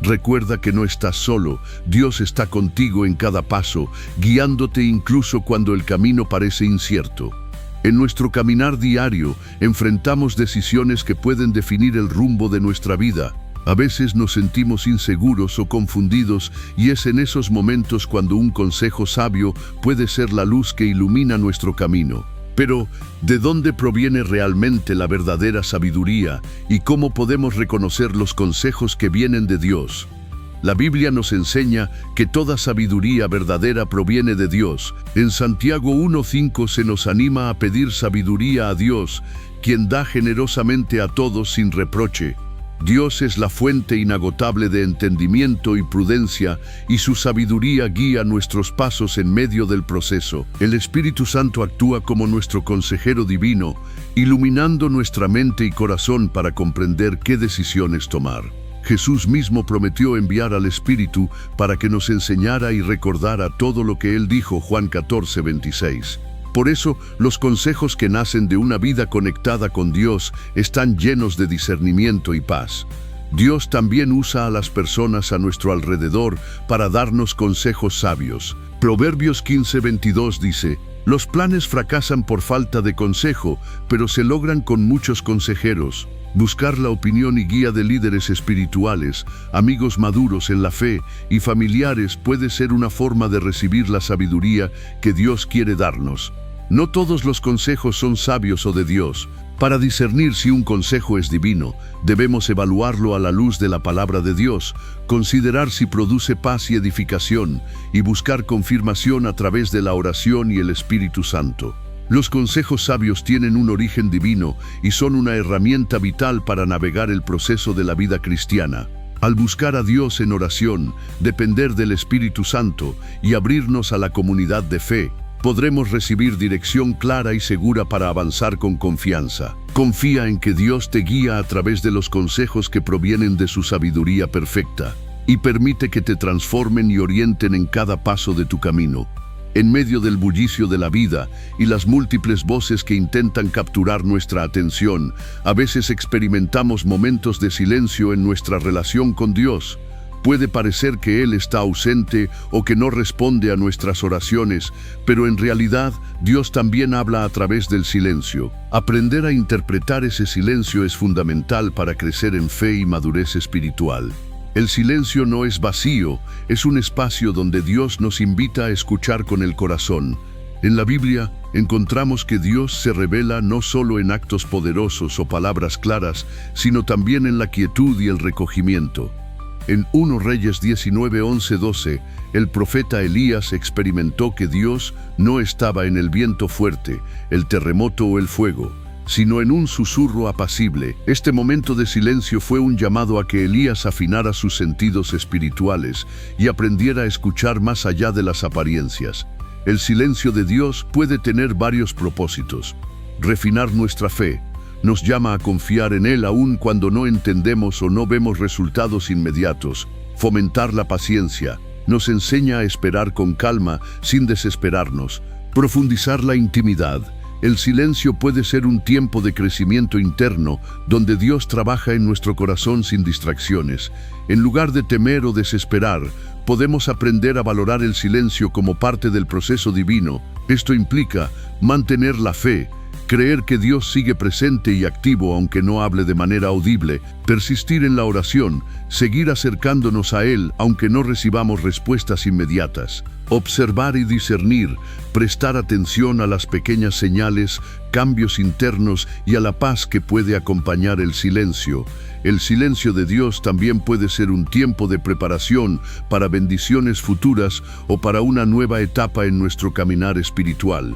Recuerda que no estás solo, Dios está contigo en cada paso, guiándote incluso cuando el camino parece incierto. En nuestro caminar diario, enfrentamos decisiones que pueden definir el rumbo de nuestra vida. A veces nos sentimos inseguros o confundidos y es en esos momentos cuando un consejo sabio puede ser la luz que ilumina nuestro camino. Pero, ¿de dónde proviene realmente la verdadera sabiduría y cómo podemos reconocer los consejos que vienen de Dios? La Biblia nos enseña que toda sabiduría verdadera proviene de Dios. En Santiago 1:5 se nos anima a pedir sabiduría a Dios, quien da generosamente a todos sin reproche. Dios es la fuente inagotable de entendimiento y prudencia, y su sabiduría guía nuestros pasos en medio del proceso. El Espíritu Santo actúa como nuestro consejero divino, iluminando nuestra mente y corazón para comprender qué decisiones tomar. Jesús mismo prometió enviar al Espíritu para que nos enseñara y recordara todo lo que Él dijo, Juan 14:26. Por eso, los consejos que nacen de una vida conectada con Dios están llenos de discernimiento y paz. Dios también usa a las personas a nuestro alrededor para darnos consejos sabios. Proverbios 15:22 dice: «Los planes fracasan por falta de consejo, pero se logran con muchos consejeros». Buscar la opinión y guía de líderes espirituales, amigos maduros en la fe y familiares puede ser una forma de recibir la sabiduría que Dios quiere darnos. No todos los consejos son sabios o de Dios. Para discernir si un consejo es divino, debemos evaluarlo a la luz de la palabra de Dios, considerar si produce paz y edificación, y buscar confirmación a través de la oración y el Espíritu Santo. Los consejos sabios tienen un origen divino y son una herramienta vital para navegar el proceso de la vida cristiana. Al buscar a Dios en oración, depender del Espíritu Santo y abrirnos a la comunidad de fe, podremos recibir dirección clara y segura para avanzar con confianza. Confía en que Dios te guía a través de los consejos que provienen de su sabiduría perfecta y permite que te transformen y orienten en cada paso de tu camino. En medio del bullicio de la vida y las múltiples voces que intentan capturar nuestra atención, a veces experimentamos momentos de silencio en nuestra relación con Dios. Puede parecer que Él está ausente o que no responde a nuestras oraciones, pero en realidad Dios también habla a través del silencio. Aprender a interpretar ese silencio es fundamental para crecer en fe y madurez espiritual. El silencio no es vacío, es un espacio donde Dios nos invita a escuchar con el corazón. En la Biblia encontramos que Dios se revela no solo en actos poderosos o palabras claras, sino también en la quietud y el recogimiento. En 1 Reyes 19:11-12, el profeta Elías experimentó que Dios no estaba en el viento fuerte, el terremoto o el fuego, sino en un susurro apacible. Este momento de silencio fue un llamado a que Elías afinara sus sentidos espirituales y aprendiera a escuchar más allá de las apariencias. El silencio de Dios puede tener varios propósitos. Refinar nuestra fe. Nos llama a confiar en Él aun cuando no entendemos o no vemos resultados inmediatos. Fomentar la paciencia. Nos enseña a esperar con calma, sin desesperarnos. Profundizar la intimidad. El silencio puede ser un tiempo de crecimiento interno, donde Dios trabaja en nuestro corazón sin distracciones. En lugar de temer o desesperar, podemos aprender a valorar el silencio como parte del proceso divino. Esto implica mantener la fe, creer que Dios sigue presente y activo aunque no hable de manera audible, persistir en la oración, seguir acercándonos a Él aunque no recibamos respuestas inmediatas, observar y discernir, prestar atención a las pequeñas señales, cambios internos y a la paz que puede acompañar el silencio. El silencio de Dios también puede ser un tiempo de preparación para bendiciones futuras o para una nueva etapa en nuestro caminar espiritual.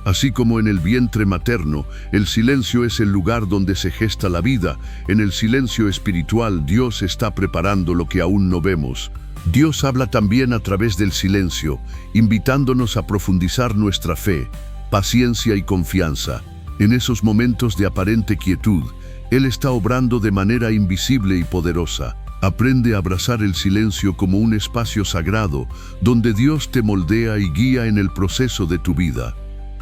Así como en el vientre materno, el silencio es el lugar donde se gesta la vida, en el silencio espiritual Dios está preparando lo que aún no vemos. Dios habla también a través del silencio, invitándonos a profundizar nuestra fe, paciencia y confianza. En esos momentos de aparente quietud, Él está obrando de manera invisible y poderosa. Aprende a abrazar el silencio como un espacio sagrado, donde Dios te moldea y guía en el proceso de tu vida.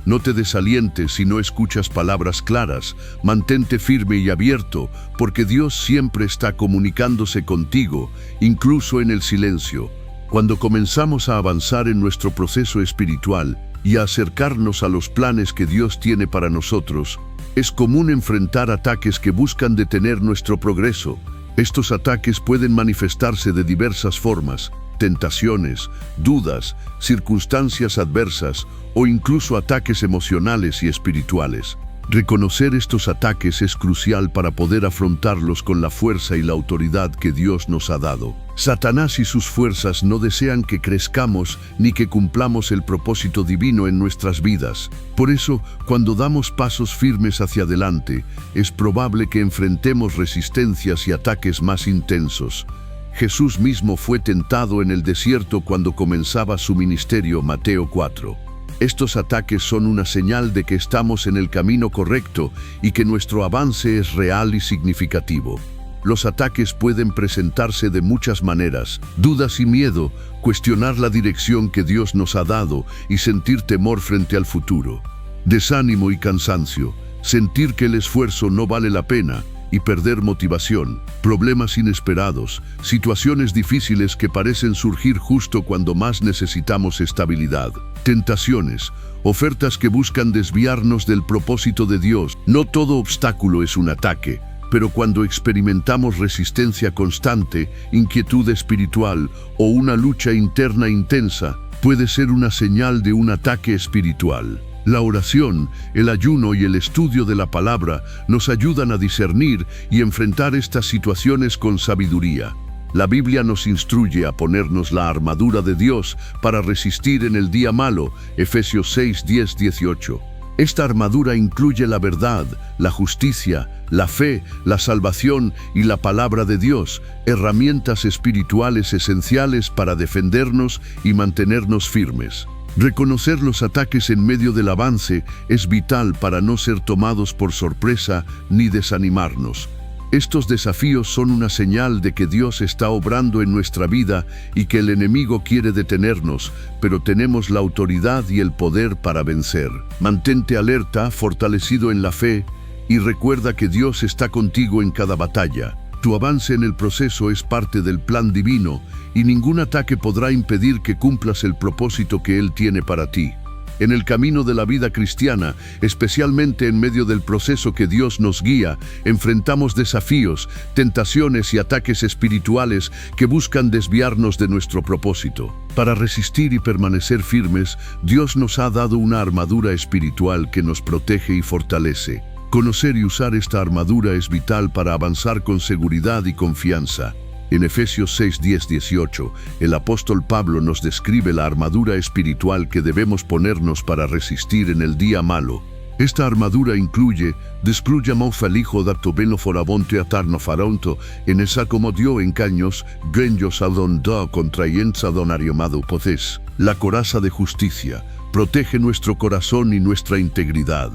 No te desalientes si no escuchas palabras claras, mantente firme y abierto, porque Dios siempre está comunicándose contigo, incluso en el silencio. Cuando comenzamos a avanzar en nuestro proceso espiritual y a acercarnos a los planes que Dios tiene para nosotros, es común enfrentar ataques que buscan detener nuestro progreso. Estos ataques pueden manifestarse de diversas formas: tentaciones, dudas, circunstancias adversas o incluso ataques emocionales y espirituales. Reconocer estos ataques es crucial para poder afrontarlos con la fuerza y la autoridad que Dios nos ha dado. Satanás y sus fuerzas no desean que crezcamos ni que cumplamos el propósito divino en nuestras vidas. Por eso, cuando damos pasos firmes hacia adelante, es probable que enfrentemos resistencias y ataques más intensos. Jesús mismo fue tentado en el desierto cuando comenzaba su ministerio, Mateo 4. Estos ataques son una señal de que estamos en el camino correcto y que nuestro avance es real y significativo. Los ataques pueden presentarse de muchas maneras: dudas y miedo, cuestionar la dirección que Dios nos ha dado y sentir temor frente al futuro. Desánimo y cansancio, sentir que el esfuerzo no vale la pena y perder motivación, problemas inesperados, situaciones difíciles que parecen surgir justo cuando más necesitamos estabilidad, tentaciones, ofertas que buscan desviarnos del propósito de Dios. No todo obstáculo es un ataque, pero cuando experimentamos resistencia constante, inquietud espiritual o una lucha interna intensa, puede ser una señal de un ataque espiritual. La oración, el ayuno y el estudio de la palabra nos ayudan a discernir y enfrentar estas situaciones con sabiduría. La Biblia nos instruye a ponernos la armadura de Dios para resistir en el día malo, Efesios 6, 10, 18. Esta armadura incluye la verdad, la justicia, la fe, la salvación y la palabra de Dios, herramientas espirituales esenciales para defendernos y mantenernos firmes. Reconocer los ataques en medio del avance es vital para no ser tomados por sorpresa ni desanimarnos. Estos desafíos son una señal de que Dios está obrando en nuestra vida y que el enemigo quiere detenernos, pero tenemos la autoridad y el poder para vencer. Mantente alerta, fortalecido en la fe, y recuerda que Dios está contigo en cada batalla. Tu avance en el proceso es parte del plan divino y ningún ataque podrá impedir que cumplas el propósito que Él tiene para ti. En el camino de la vida cristiana, especialmente en medio del proceso que Dios nos guía, enfrentamos desafíos, tentaciones y ataques espirituales que buscan desviarnos de nuestro propósito. Para resistir y permanecer firmes, Dios nos ha dado una armadura espiritual que nos protege y fortalece. Conocer y usar esta armadura es vital para avanzar con seguridad y confianza. En Efesios 6, 10, 18, el apóstol Pablo nos describe la armadura espiritual que debemos ponernos para resistir en el día malo. Esta armadura incluye: descluyamo felijo dato beno forabonte atarno faronto, en esa como dio en caños, grenjos adon da contrayenza donariomado poces. La coraza de justicia protege nuestro corazón y nuestra integridad,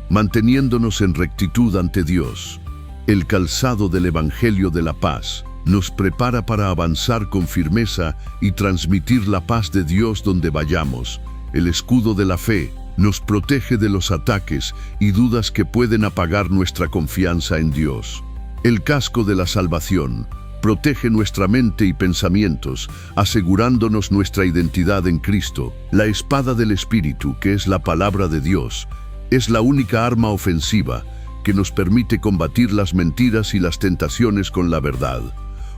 manteniéndonos en rectitud ante Dios. El calzado del Evangelio de la Paz nos prepara para avanzar con firmeza y transmitir la paz de Dios donde vayamos. El escudo de la fe nos protege de los ataques y dudas que pueden apagar nuestra confianza en Dios. El casco de la salvación protege nuestra mente y pensamientos, asegurándonos nuestra identidad en Cristo. La espada del Espíritu, que es la palabra de Dios, es la única arma ofensiva que nos permite combatir las mentiras y las tentaciones con la verdad.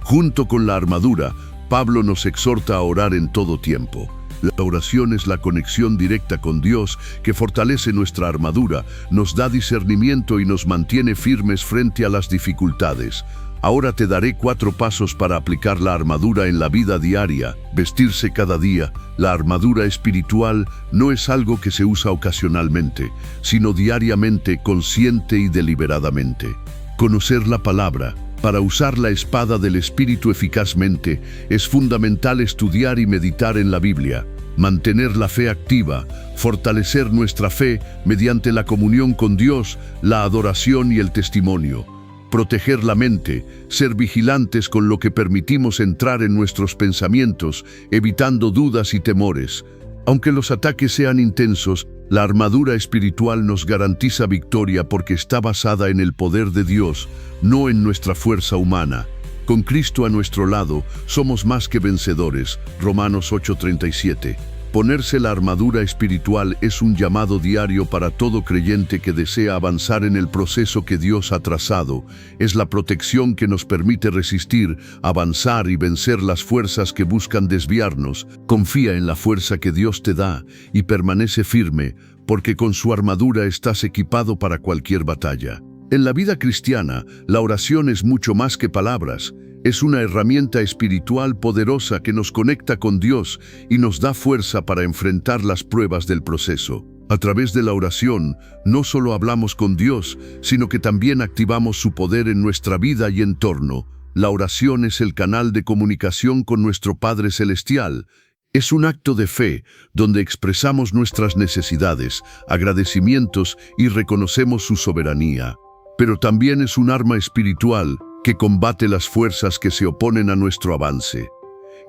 Junto con la armadura, Pablo nos exhorta a orar en todo tiempo. La oración es la conexión directa con Dios que fortalece nuestra armadura, nos da discernimiento y nos mantiene firmes frente a las dificultades. Ahora te daré 4 pasos para aplicar la armadura en la vida diaria. Vestirse cada día. La armadura espiritual no es algo que se usa ocasionalmente, sino diariamente, consciente y deliberadamente. Conocer la palabra. Para usar la espada del Espíritu eficazmente, es fundamental estudiar y meditar en la Biblia, mantener la fe activa, fortalecer nuestra fe mediante la comunión con Dios, la adoración y el testimonio, proteger la mente, ser vigilantes con lo que permitimos entrar en nuestros pensamientos, evitando dudas y temores. Aunque los ataques sean intensos, la armadura espiritual nos garantiza victoria porque está basada en el poder de Dios, no en nuestra fuerza humana. Con Cristo a nuestro lado, somos más que vencedores. Romanos 8:37. Ponerse la armadura espiritual es un llamado diario para todo creyente que desea avanzar en el proceso que Dios ha trazado. Es la protección que nos permite resistir, avanzar y vencer las fuerzas que buscan desviarnos. Confía en la fuerza que Dios te da y permanece firme, porque con su armadura estás equipado para cualquier batalla. En la vida cristiana, la oración es mucho más que palabras. Es una herramienta espiritual poderosa que nos conecta con Dios y nos da fuerza para enfrentar las pruebas del proceso. A través de la oración, no solo hablamos con Dios, sino que también activamos su poder en nuestra vida y entorno. La oración es el canal de comunicación con nuestro Padre Celestial. Es un acto de fe, donde expresamos nuestras necesidades, agradecimientos y reconocemos su soberanía. Pero también es un arma espiritual que combate las fuerzas que se oponen a nuestro avance.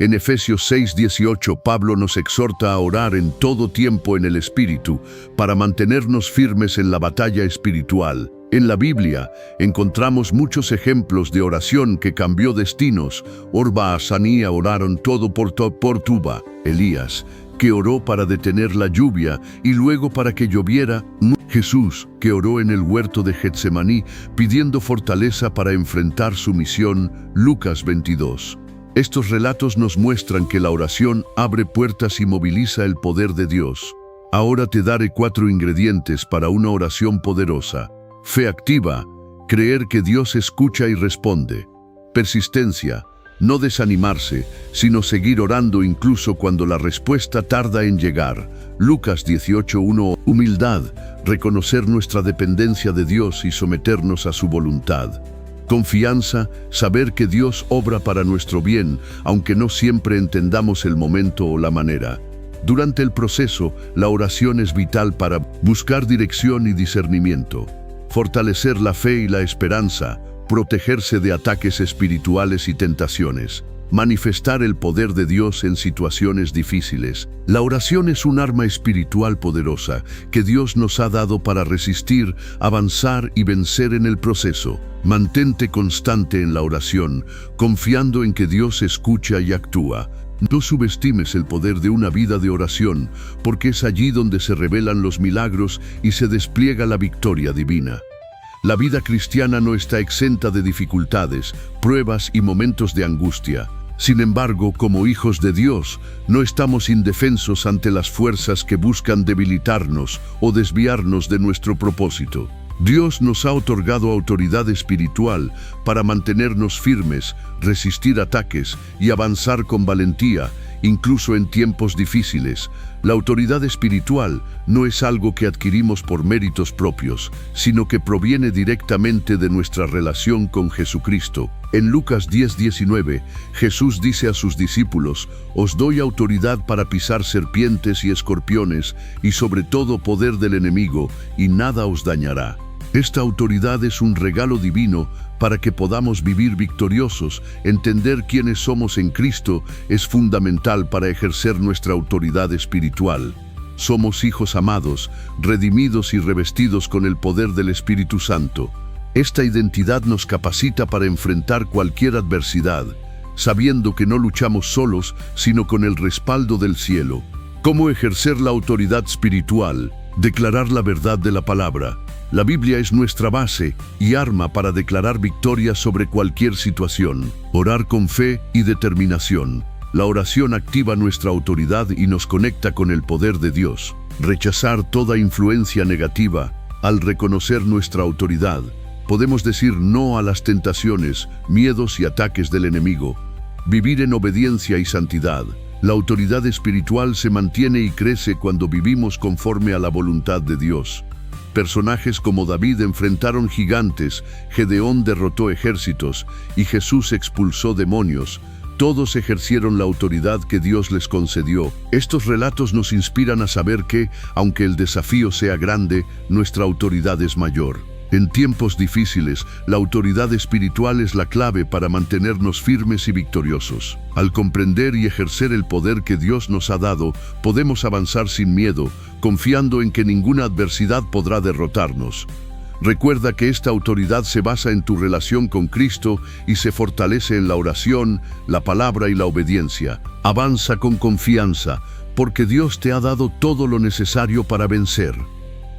En Efesios 6:18, Pablo nos exhorta a orar en todo tiempo en el Espíritu para mantenernos firmes en la batalla espiritual. En la Biblia encontramos muchos ejemplos de oración que cambió destinos. Orba y Sanía oraron todo por Tuba. Elías, que oró para detener la lluvia y luego para que lloviera. Jesús, que oró en el huerto de Getsemaní pidiendo fortaleza para enfrentar su misión. Lucas 22. Estos relatos nos muestran que la oración abre puertas y moviliza el poder de Dios. Ahora te daré 4 ingredientes para una oración poderosa. Fe activa, creer que Dios escucha y responde. Persistencia, no desanimarse, sino seguir orando incluso cuando la respuesta tarda en llegar. Lucas 18:1. Humildad, reconocer nuestra dependencia de Dios y someternos a su voluntad. Confianza, saber que Dios obra para nuestro bien, aunque no siempre entendamos el momento o la manera. Durante el proceso, la oración es vital para buscar dirección y discernimiento, fortalecer la fe y la esperanza, protegerse de ataques espirituales y tentaciones, manifestar el poder de Dios en situaciones difíciles. La oración es un arma espiritual poderosa que Dios nos ha dado para resistir, avanzar y vencer en el proceso. Mantente constante en la oración, confiando en que Dios escucha y actúa. No subestimes el poder de una vida de oración, porque es allí donde se revelan los milagros y se despliega la victoria divina. La vida cristiana no está exenta de dificultades, pruebas y momentos de angustia. Sin embargo, como hijos de Dios, no estamos indefensos ante las fuerzas que buscan debilitarnos o desviarnos de nuestro propósito. Dios nos ha otorgado autoridad espiritual para mantenernos firmes, resistir ataques y avanzar con valentía, incluso en tiempos difíciles. La autoridad espiritual no es algo que adquirimos por méritos propios, sino que proviene directamente de nuestra relación con Jesucristo. En Lucas 10:19, Jesús dice a sus discípulos: «Os doy autoridad para pisar serpientes y escorpiones, y sobre todo poder del enemigo, y nada os dañará». Esta autoridad es un regalo divino para que podamos vivir victoriosos. Entender quiénes somos en Cristo es fundamental para ejercer nuestra autoridad espiritual. Somos hijos amados, redimidos y revestidos con el poder del Espíritu Santo. Esta identidad nos capacita para enfrentar cualquier adversidad, sabiendo que no luchamos solos, sino con el respaldo del cielo. ¿Cómo ejercer la autoridad espiritual? Declarar la verdad de la palabra. La Biblia es nuestra base y arma para declarar victoria sobre cualquier situación. Orar con fe y determinación. La oración activa nuestra autoridad y nos conecta con el poder de Dios. Rechazar toda influencia negativa. Al reconocer nuestra autoridad, podemos decir no a las tentaciones, miedos y ataques del enemigo. Vivir en obediencia y santidad. La autoridad espiritual se mantiene y crece cuando vivimos conforme a la voluntad de Dios. Personajes como David enfrentaron gigantes, Gedeón derrotó ejércitos y Jesús expulsó demonios. Todos ejercieron la autoridad que Dios les concedió. Estos relatos nos inspiran a saber que, aunque el desafío sea grande, nuestra autoridad es mayor. En tiempos difíciles, la autoridad espiritual es la clave para mantenernos firmes y victoriosos. Al comprender y ejercer el poder que Dios nos ha dado, podemos avanzar sin miedo, confiando en que ninguna adversidad podrá derrotarnos. Recuerda que esta autoridad se basa en tu relación con Cristo y se fortalece en la oración, la palabra y la obediencia. Avanza con confianza, porque Dios te ha dado todo lo necesario para vencer.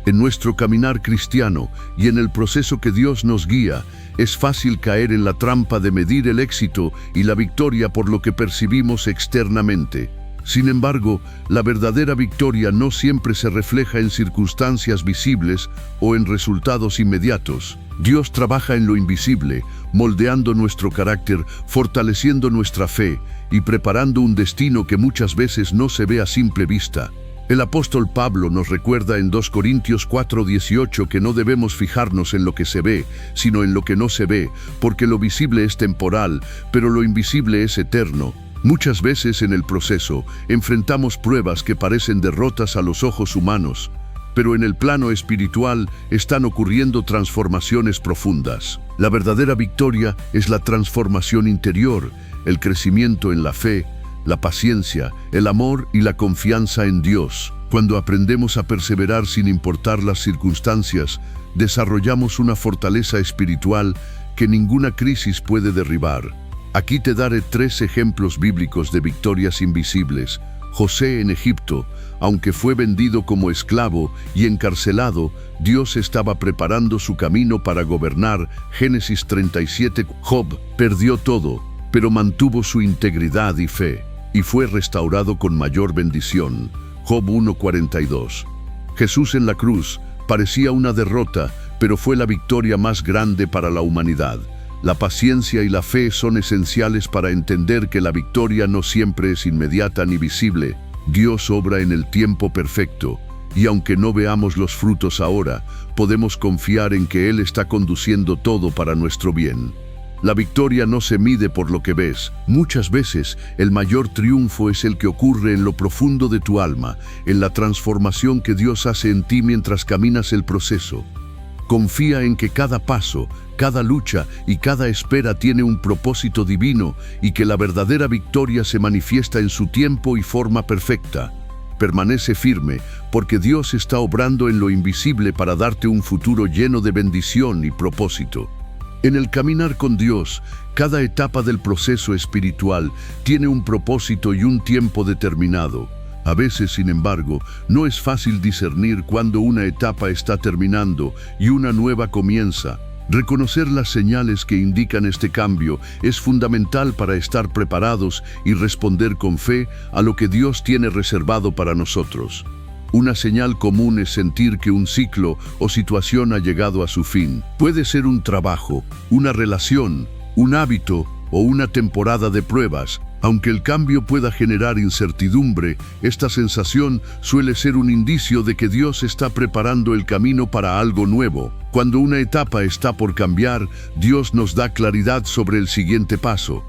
En nuestro caminar cristiano y en el proceso que Dios nos guía, es fácil caer en la trampa de medir el éxito y la victoria por lo que percibimos externamente. Sin embargo, la verdadera victoria no siempre se refleja en circunstancias visibles o en resultados inmediatos. Dios trabaja en lo invisible, moldeando nuestro carácter, fortaleciendo nuestra fe y preparando un destino que muchas veces no se ve a simple vista. El apóstol Pablo nos recuerda en 2 Corintios 4:18 que no debemos fijarnos en lo que se ve, sino en lo que no se ve, porque lo visible es temporal, pero lo invisible es eterno. Muchas veces en el proceso enfrentamos pruebas que parecen derrotas a los ojos humanos, pero en el plano espiritual están ocurriendo transformaciones profundas. La verdadera victoria es la transformación interior, el crecimiento en la fe, la paciencia, el amor y la confianza en Dios. Cuando aprendemos a perseverar sin importar las circunstancias, desarrollamos una fortaleza espiritual que ninguna crisis puede derribar. Aquí te daré 3 ejemplos bíblicos de victorias invisibles. José en Egipto, aunque fue vendido como esclavo y encarcelado, Dios estaba preparando su camino para gobernar. Génesis 37. Job perdió todo, pero mantuvo su integridad y fe, y fue restaurado con mayor bendición. Job 1:42. Jesús en la cruz parecía una derrota, pero fue la victoria más grande para la humanidad. La paciencia y la fe son esenciales para entender que la victoria no siempre es inmediata ni visible. Dios obra en el tiempo perfecto, y aunque no veamos los frutos ahora, podemos confiar en que Él está conduciendo todo para nuestro bien. La victoria no se mide por lo que ves. Muchas veces, el mayor triunfo es el que ocurre en lo profundo de tu alma, en la transformación que Dios hace en ti mientras caminas el proceso. Confía en que cada paso, cada lucha y cada espera tiene un propósito divino y que la verdadera victoria se manifiesta en su tiempo y forma perfecta. Permanece firme, porque Dios está obrando en lo invisible para darte un futuro lleno de bendición y propósito. En el caminar con Dios, cada etapa del proceso espiritual tiene un propósito y un tiempo determinado. A veces, sin embargo, no es fácil discernir cuándo una etapa está terminando y una nueva comienza. Reconocer las señales que indican este cambio es fundamental para estar preparados y responder con fe a lo que Dios tiene reservado para nosotros. Una señal común es sentir que un ciclo o situación ha llegado a su fin. Puede ser un trabajo, una relación, un hábito o una temporada de pruebas. Aunque el cambio pueda generar incertidumbre, esta sensación suele ser un indicio de que Dios está preparando el camino para algo nuevo. Cuando una etapa está por cambiar, Dios nos da claridad sobre el siguiente paso.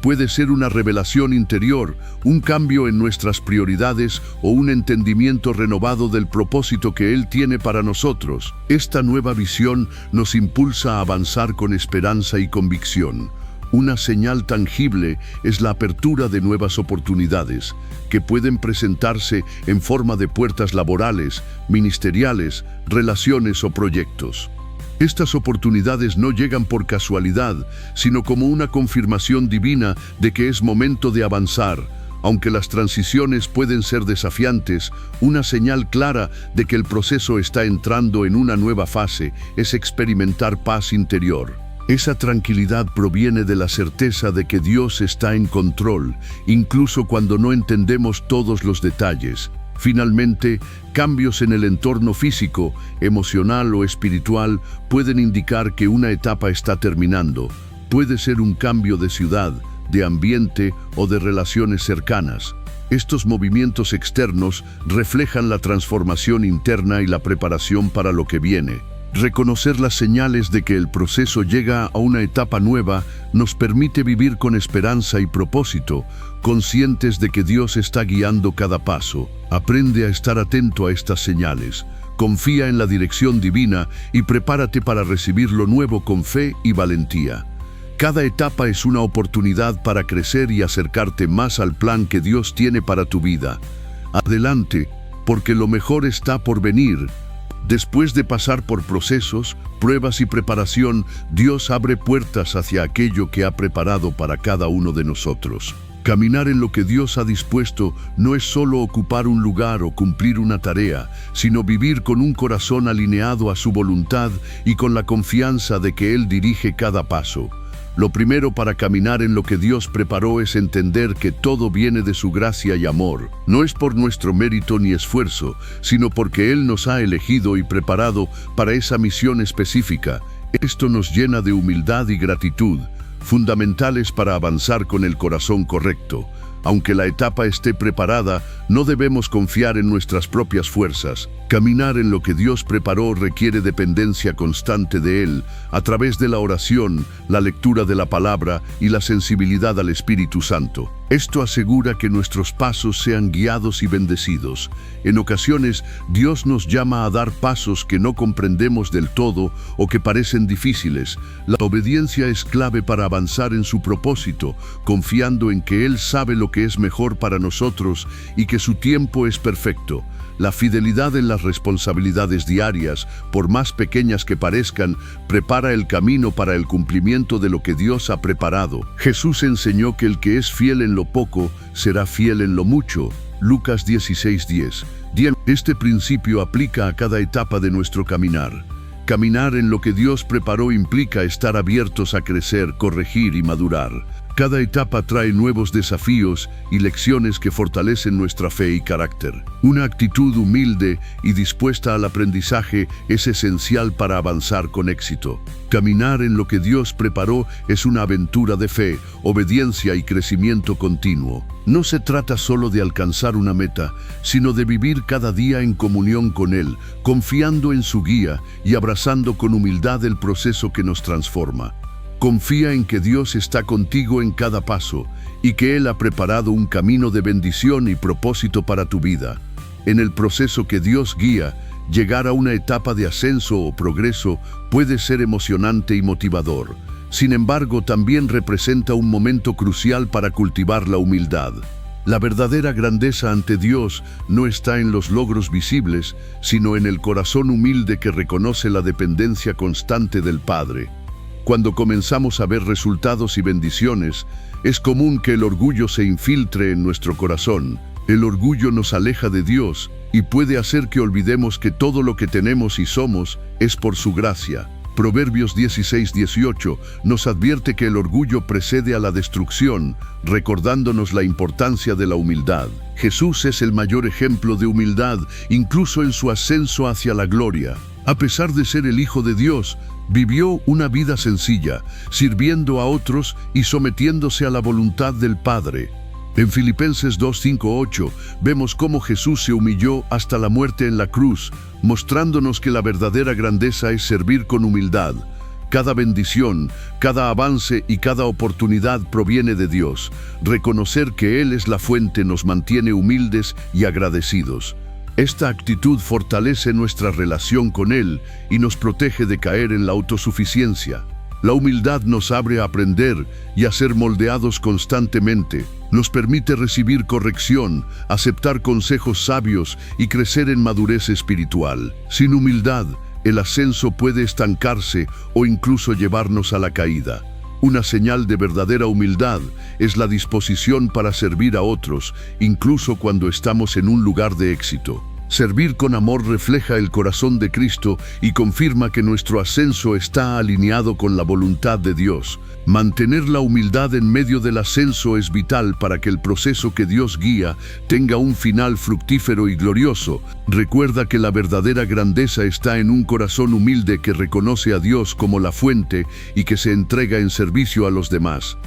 Puede ser una revelación interior, un cambio en nuestras prioridades o un entendimiento renovado del propósito que Él tiene para nosotros. Esta nueva visión nos impulsa a avanzar con esperanza y convicción. Una señal tangible es la apertura de nuevas oportunidades, que pueden presentarse en forma de puertas laborales, ministeriales, relaciones o proyectos. Estas oportunidades no llegan por casualidad, sino como una confirmación divina de que es momento de avanzar. Aunque las transiciones pueden ser desafiantes, una señal clara de que el proceso está entrando en una nueva fase es experimentar paz interior. Esa tranquilidad proviene de la certeza de que Dios está en control, incluso cuando no entendemos todos los detalles. Finalmente, cambios en el entorno físico, emocional o espiritual pueden indicar que una etapa está terminando. Puede ser un cambio de ciudad, de ambiente o de relaciones cercanas. Estos movimientos externos reflejan la transformación interna y la preparación para lo que viene. Reconocer las señales de que el proceso llega a una etapa nueva nos permite vivir con esperanza y propósito, conscientes de que Dios está guiando cada paso. Aprende a estar atento a estas señales. Confía en la dirección divina y prepárate para recibir lo nuevo con fe y valentía. Cada etapa es una oportunidad para crecer y acercarte más al plan que Dios tiene para tu vida. Adelante, porque lo mejor está por venir. Después de pasar por procesos, pruebas y preparación, Dios abre puertas hacia aquello que ha preparado para cada uno de nosotros. Caminar en lo que Dios ha dispuesto no es solo ocupar un lugar o cumplir una tarea, sino vivir con un corazón alineado a su voluntad y con la confianza de que Él dirige cada paso. Lo primero para caminar en lo que Dios preparó es entender que todo viene de su gracia y amor. No es por nuestro mérito ni esfuerzo, sino porque Él nos ha elegido y preparado para esa misión específica. Esto nos llena de humildad y gratitud, fundamentales para avanzar con el corazón correcto. Aunque la etapa esté preparada, no debemos confiar en nuestras propias fuerzas. Caminar en lo que Dios preparó requiere dependencia constante de Él, a través de la oración, la lectura de la palabra y la sensibilidad al Espíritu Santo. Esto asegura que nuestros pasos sean guiados y bendecidos. En ocasiones, Dios nos llama a dar pasos que no comprendemos del todo o que parecen difíciles. La obediencia es clave para avanzar en su propósito, confiando en que Él sabe lo que es mejor para nosotros y que su tiempo es perfecto. La fidelidad en las responsabilidades diarias, por más pequeñas que parezcan, prepara el camino para el cumplimiento de lo que Dios ha preparado. Jesús enseñó que el que es fiel en lo poco, será fiel en lo mucho. Lucas 16:10. Este principio aplica a cada etapa de nuestro caminar. Caminar en lo que Dios preparó implica estar abiertos a crecer, corregir y madurar. Cada etapa trae nuevos desafíos y lecciones que fortalecen nuestra fe y carácter. Una actitud humilde y dispuesta al aprendizaje es esencial para avanzar con éxito. Caminar en lo que Dios preparó es una aventura de fe, obediencia y crecimiento continuo. No se trata solo de alcanzar una meta, sino de vivir cada día en comunión con Él, confiando en su guía y abrazando con humildad el proceso que nos transforma. Confía en que Dios está contigo en cada paso y que Él ha preparado un camino de bendición y propósito para tu vida. En el proceso que Dios guía, llegar a una etapa de ascenso o progreso puede ser emocionante y motivador. Sin embargo, también representa un momento crucial para cultivar la humildad. La verdadera grandeza ante Dios no está en los logros visibles, sino en el corazón humilde que reconoce la dependencia constante del Padre. Cuando comenzamos a ver resultados y bendiciones, es común que el orgullo se infiltre en nuestro corazón. El orgullo nos aleja de Dios y puede hacer que olvidemos que todo lo que tenemos y somos es por su gracia. Proverbios 16:18 nos advierte que el orgullo precede a la destrucción, recordándonos la importancia de la humildad. Jesús es el mayor ejemplo de humildad, incluso en su ascenso hacia la gloria. A pesar de ser el Hijo de Dios, vivió una vida sencilla, sirviendo a otros y sometiéndose a la voluntad del Padre. En Filipenses 2:5-8 vemos cómo Jesús se humilló hasta la muerte en la cruz, mostrándonos que la verdadera grandeza es servir con humildad. Cada bendición, cada avance y cada oportunidad proviene de Dios. Reconocer que Él es la fuente nos mantiene humildes y agradecidos. Esta actitud fortalece nuestra relación con Él y nos protege de caer en la autosuficiencia. La humildad nos abre a aprender y a ser moldeados constantemente. Nos permite recibir corrección, aceptar consejos sabios y crecer en madurez espiritual. Sin humildad, el ascenso puede estancarse o incluso llevarnos a la caída. Una señal de verdadera humildad es la disposición para servir a otros, incluso cuando estamos en un lugar de éxito. Servir con amor refleja el corazón de Cristo y confirma que nuestro ascenso está alineado con la voluntad de Dios. Mantener la humildad en medio del ascenso es vital para que el proceso que Dios guía tenga un final fructífero y glorioso. Recuerda que la verdadera grandeza está en un corazón humilde que reconoce a Dios como la fuente y que se entrega en servicio a los demás.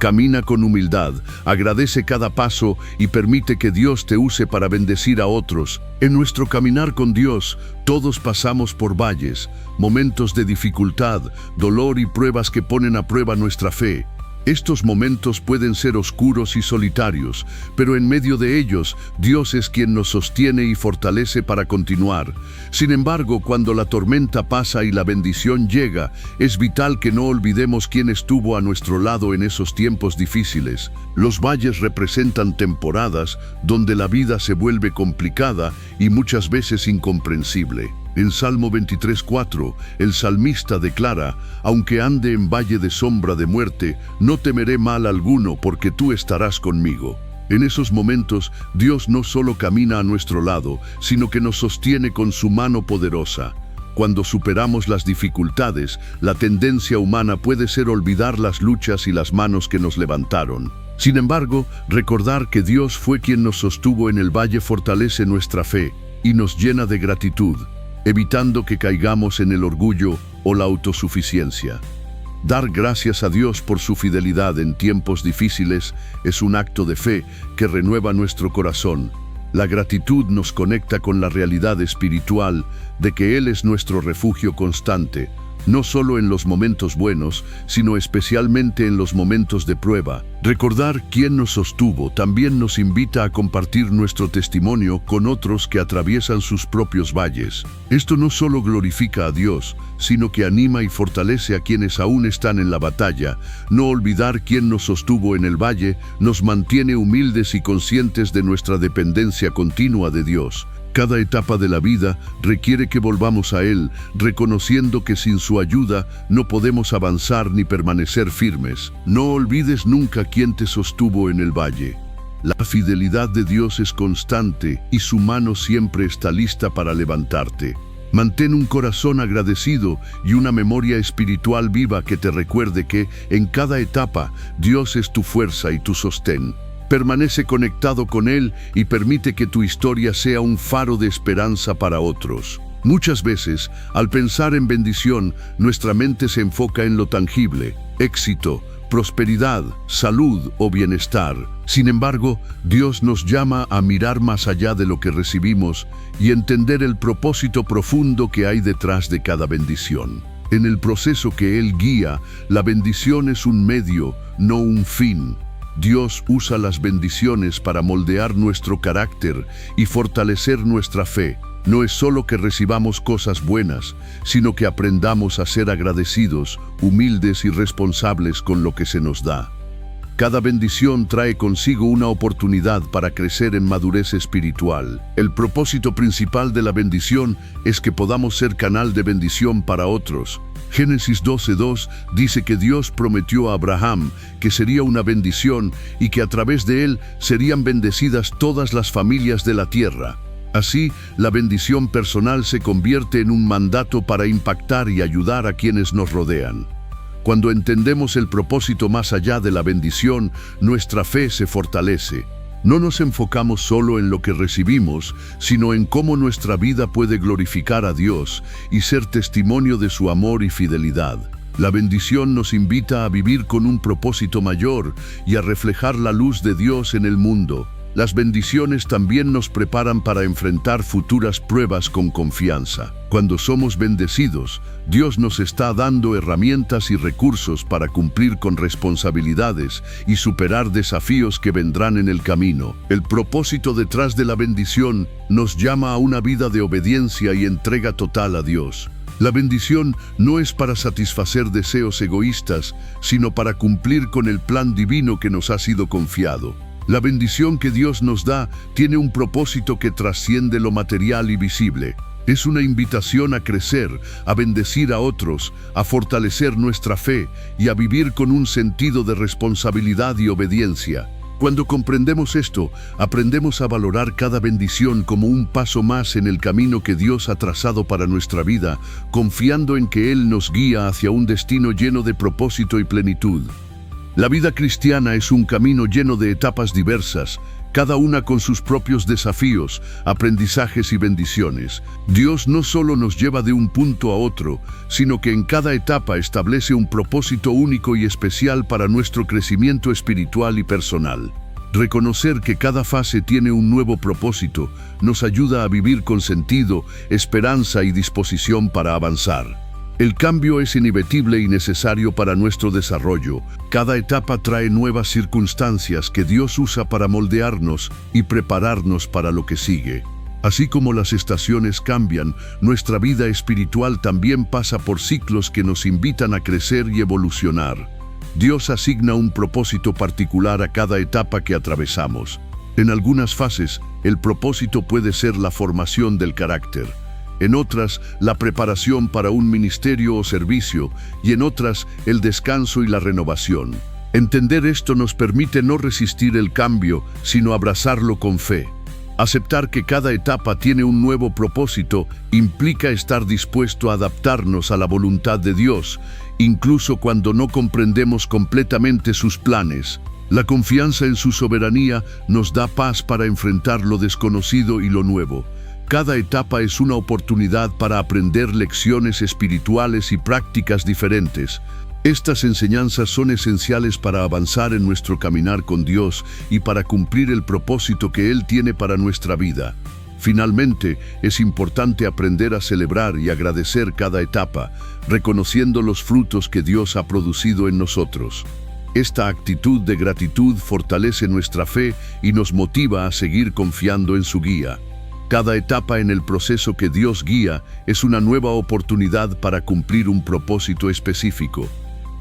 Camina con humildad, agradece cada paso y permite que Dios te use para bendecir a otros. En nuestro caminar con Dios, todos pasamos por valles, momentos de dificultad, dolor y pruebas que ponen a prueba nuestra fe. Estos momentos pueden ser oscuros y solitarios, pero en medio de ellos, Dios es quien nos sostiene y fortalece para continuar. Sin embargo, cuando la tormenta pasa y la bendición llega, es vital que no olvidemos quién estuvo a nuestro lado en esos tiempos difíciles. Los valles representan temporadas donde la vida se vuelve complicada y muchas veces incomprensible. En Salmo 23:4, el salmista declara: «Aunque ande en valle de sombra de muerte, no temeré mal alguno, porque tú estarás conmigo». En esos momentos, Dios no solo camina a nuestro lado, sino que nos sostiene con su mano poderosa. Cuando superamos las dificultades, la tendencia humana puede ser olvidar las luchas y las manos que nos levantaron. Sin embargo, recordar que Dios fue quien nos sostuvo en el valle fortalece nuestra fe y nos llena de gratitud, evitando que caigamos en el orgullo o la autosuficiencia. Dar gracias a Dios por su fidelidad en tiempos difíciles es un acto de fe que renueva nuestro corazón. La gratitud nos conecta con la realidad espiritual de que Él es nuestro refugio constante, no solo en los momentos buenos, sino especialmente en los momentos de prueba. Recordar quién nos sostuvo también nos invita a compartir nuestro testimonio con otros que atraviesan sus propios valles. Esto no solo glorifica a Dios, sino que anima y fortalece a quienes aún están en la batalla. No olvidar quién nos sostuvo en el valle nos mantiene humildes y conscientes de nuestra dependencia continua de Dios. Cada etapa de la vida requiere que volvamos a Él, reconociendo que sin su ayuda no podemos avanzar ni permanecer firmes. No olvides nunca quién te sostuvo en el valle. La fidelidad de Dios es constante y su mano siempre está lista para levantarte. Mantén un corazón agradecido y una memoria espiritual viva que te recuerde que, en cada etapa, Dios es tu fuerza y tu sostén. Permanece conectado con Él y permite que tu historia sea un faro de esperanza para otros. Muchas veces, al pensar en bendición, nuestra mente se enfoca en lo tangible: éxito, prosperidad, salud o bienestar. Sin embargo, Dios nos llama a mirar más allá de lo que recibimos y entender el propósito profundo que hay detrás de cada bendición. En el proceso que Él guía, la bendición es un medio, no un fin. Dios usa las bendiciones para moldear nuestro carácter y fortalecer nuestra fe. No es solo que recibamos cosas buenas, sino que aprendamos a ser agradecidos, humildes y responsables con lo que se nos da. Cada bendición trae consigo una oportunidad para crecer en madurez espiritual. El propósito principal de la bendición es que podamos ser canal de bendición para otros. Génesis 12:2 dice que Dios prometió a Abraham que sería una bendición y que a través de él serían bendecidas todas las familias de la tierra. Así, la bendición personal se convierte en un mandato para impactar y ayudar a quienes nos rodean. Cuando entendemos el propósito más allá de la bendición, nuestra fe se fortalece. No nos enfocamos solo en lo que recibimos, sino en cómo nuestra vida puede glorificar a Dios y ser testimonio de su amor y fidelidad. La bendición nos invita a vivir con un propósito mayor y a reflejar la luz de Dios en el mundo. Las bendiciones también nos preparan para enfrentar futuras pruebas con confianza. Cuando somos bendecidos, Dios nos está dando herramientas y recursos para cumplir con responsabilidades y superar desafíos que vendrán en el camino. El propósito detrás de la bendición nos llama a una vida de obediencia y entrega total a Dios. La bendición no es para satisfacer deseos egoístas, sino para cumplir con el plan divino que nos ha sido confiado. La bendición que Dios nos da tiene un propósito que trasciende lo material y visible. Es una invitación a crecer, a bendecir a otros, a fortalecer nuestra fe y a vivir con un sentido de responsabilidad y obediencia. Cuando comprendemos esto, aprendemos a valorar cada bendición como un paso más en el camino que Dios ha trazado para nuestra vida, confiando en que Él nos guía hacia un destino lleno de propósito y plenitud. La vida cristiana es un camino lleno de etapas diversas, cada una con sus propios desafíos, aprendizajes y bendiciones. Dios no solo nos lleva de un punto a otro, sino que en cada etapa establece un propósito único y especial para nuestro crecimiento espiritual y personal. Reconocer que cada fase tiene un nuevo propósito nos ayuda a vivir con sentido, esperanza y disposición para avanzar. El cambio es inevitable y necesario para nuestro desarrollo. Cada etapa trae nuevas circunstancias que Dios usa para moldearnos y prepararnos para lo que sigue. Así como las estaciones cambian, nuestra vida espiritual también pasa por ciclos que nos invitan a crecer y evolucionar. Dios asigna un propósito particular a cada etapa que atravesamos. En algunas fases, el propósito puede ser la formación del carácter. En otras, la preparación para un ministerio o servicio, y en otras, el descanso y la renovación. Entender esto nos permite no resistir el cambio, sino abrazarlo con fe. Aceptar que cada etapa tiene un nuevo propósito implica estar dispuesto a adaptarnos a la voluntad de Dios, incluso cuando no comprendemos completamente sus planes. La confianza en su soberanía nos da paz para enfrentar lo desconocido y lo nuevo. Cada etapa es una oportunidad para aprender lecciones espirituales y prácticas diferentes. Estas enseñanzas son esenciales para avanzar en nuestro caminar con Dios y para cumplir el propósito que Él tiene para nuestra vida. Finalmente, es importante aprender a celebrar y agradecer cada etapa, reconociendo los frutos que Dios ha producido en nosotros. Esta actitud de gratitud fortalece nuestra fe y nos motiva a seguir confiando en su guía. Cada etapa en el proceso que Dios guía es una nueva oportunidad para cumplir un propósito específico.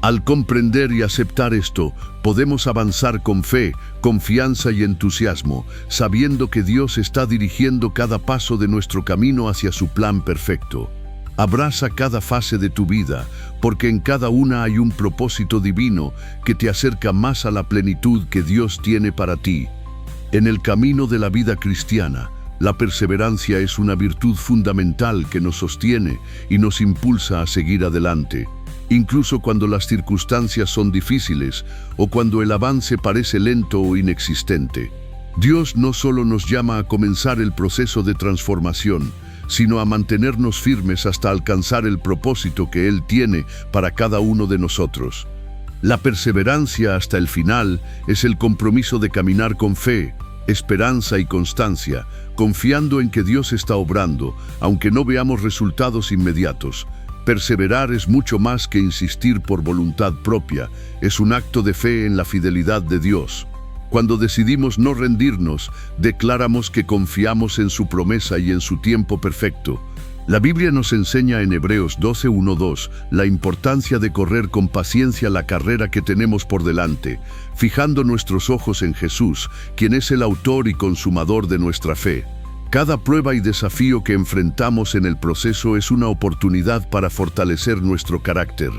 Al comprender y aceptar esto, podemos avanzar con fe, confianza y entusiasmo, sabiendo que Dios está dirigiendo cada paso de nuestro camino hacia su plan perfecto. Abraza cada fase de tu vida, porque en cada una hay un propósito divino que te acerca más a la plenitud que Dios tiene para ti. En el camino de la vida cristiana, la perseverancia es una virtud fundamental que nos sostiene y nos impulsa a seguir adelante. Incluso cuando las circunstancias son difíciles o cuando el avance parece lento o inexistente. Dios no solo nos llama a comenzar el proceso de transformación, sino a mantenernos firmes hasta alcanzar el propósito que Él tiene para cada uno de nosotros. La perseverancia hasta el final es el compromiso de caminar con fe, esperanza y constancia, confiando en que Dios está obrando, aunque no veamos resultados inmediatos. Perseverar es mucho más que insistir por voluntad propia, es un acto de fe en la fidelidad de Dios. Cuando decidimos no rendirnos, declaramos que confiamos en su promesa y en su tiempo perfecto. La Biblia nos enseña en Hebreos 12:1-2 la importancia de correr con paciencia la carrera que tenemos por delante, fijando nuestros ojos en Jesús, quien es el autor y consumador de nuestra fe. Cada prueba y desafío que enfrentamos en el proceso es una oportunidad para fortalecer nuestro carácter.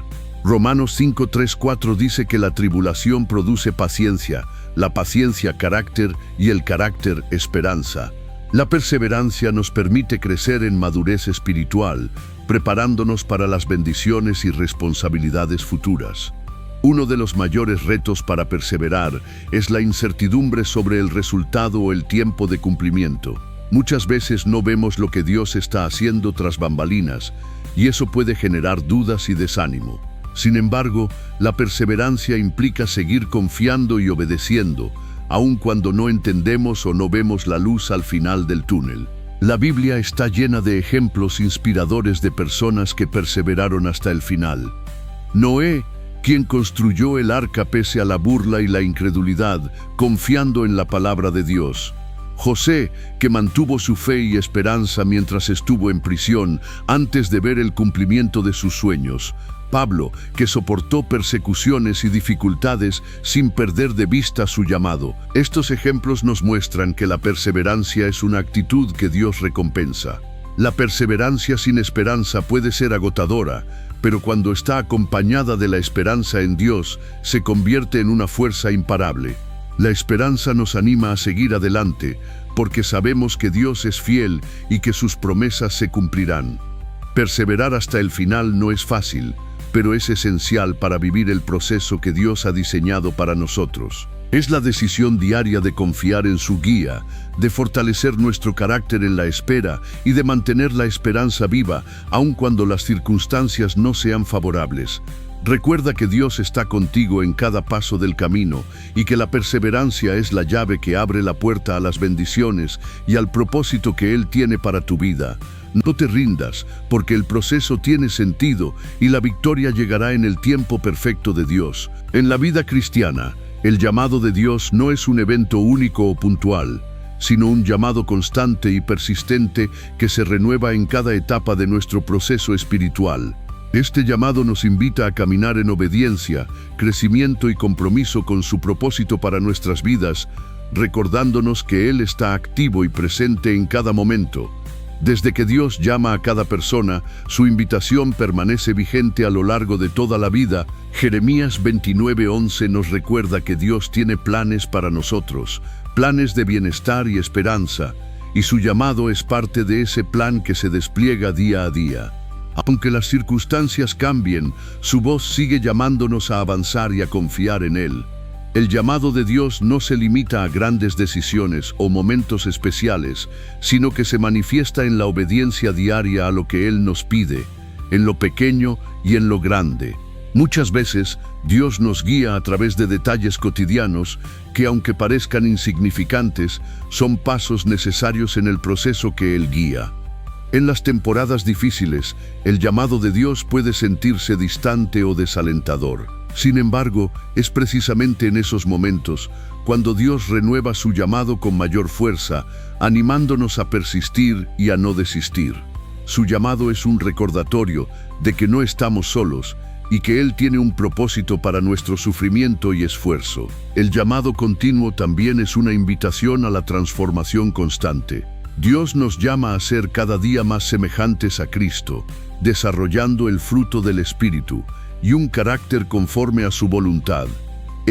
Romanos 5:3-4 dice que la tribulación produce paciencia, la paciencia carácter y el carácter esperanza. La perseverancia nos permite crecer en madurez espiritual, preparándonos para las bendiciones y responsabilidades futuras. Uno de los mayores retos para perseverar es la incertidumbre sobre el resultado o el tiempo de cumplimiento. Muchas veces no vemos lo que Dios está haciendo tras bambalinas, y eso puede generar dudas y desánimo. Sin embargo, la perseverancia implica seguir confiando y obedeciendo, aun cuando no entendemos o no vemos la luz al final del túnel. La Biblia está llena de ejemplos inspiradores de personas que perseveraron hasta el final. Noé, quien construyó el arca pese a la burla y la incredulidad, confiando en la palabra de Dios. José, que mantuvo su fe y esperanza mientras estuvo en prisión antes de ver el cumplimiento de sus sueños. Pablo, que soportó persecuciones y dificultades sin perder de vista su llamado. Estos ejemplos nos muestran que la perseverancia es una actitud que Dios recompensa. La perseverancia sin esperanza puede ser agotadora, pero cuando está acompañada de la esperanza en Dios, se convierte en una fuerza imparable. La esperanza nos anima a seguir adelante, porque sabemos que Dios es fiel y que sus promesas se cumplirán. Perseverar hasta el final no es fácil, pero es esencial para vivir el proceso que Dios ha diseñado para nosotros. Es la decisión diaria de confiar en su guía, de fortalecer nuestro carácter en la espera y de mantener la esperanza viva, aun cuando las circunstancias no sean favorables. Recuerda que Dios está contigo en cada paso del camino y que la perseverancia es la llave que abre la puerta a las bendiciones y al propósito que Él tiene para tu vida. No te rindas, porque el proceso tiene sentido y la victoria llegará en el tiempo perfecto de Dios. En la vida cristiana, el llamado de Dios no es un evento único o puntual, sino un llamado constante y persistente que se renueva en cada etapa de nuestro proceso espiritual. Este llamado nos invita a caminar en obediencia, crecimiento y compromiso con su propósito para nuestras vidas, recordándonos que Él está activo y presente en cada momento. Desde que Dios llama a cada persona, su invitación permanece vigente a lo largo de toda la vida. Jeremías 29:11 nos recuerda que Dios tiene planes para nosotros, planes de bienestar y esperanza, y su llamado es parte de ese plan que se despliega día a día. Aunque las circunstancias cambien, su voz sigue llamándonos a avanzar y a confiar en Él. El llamado de Dios no se limita a grandes decisiones o momentos especiales, sino que se manifiesta en la obediencia diaria a lo que Él nos pide, en lo pequeño y en lo grande. Muchas veces, Dios nos guía a través de detalles cotidianos que, aunque parezcan insignificantes, son pasos necesarios en el proceso que Él guía. En las temporadas difíciles, el llamado de Dios puede sentirse distante o desalentador. Sin embargo, es precisamente en esos momentos cuando Dios renueva su llamado con mayor fuerza, animándonos a persistir y a no desistir. Su llamado es un recordatorio de que no estamos solos y que Él tiene un propósito para nuestro sufrimiento y esfuerzo. El llamado continuo también es una invitación a la transformación constante. Dios nos llama a ser cada día más semejantes a Cristo, desarrollando el fruto del Espíritu y un carácter conforme a su voluntad.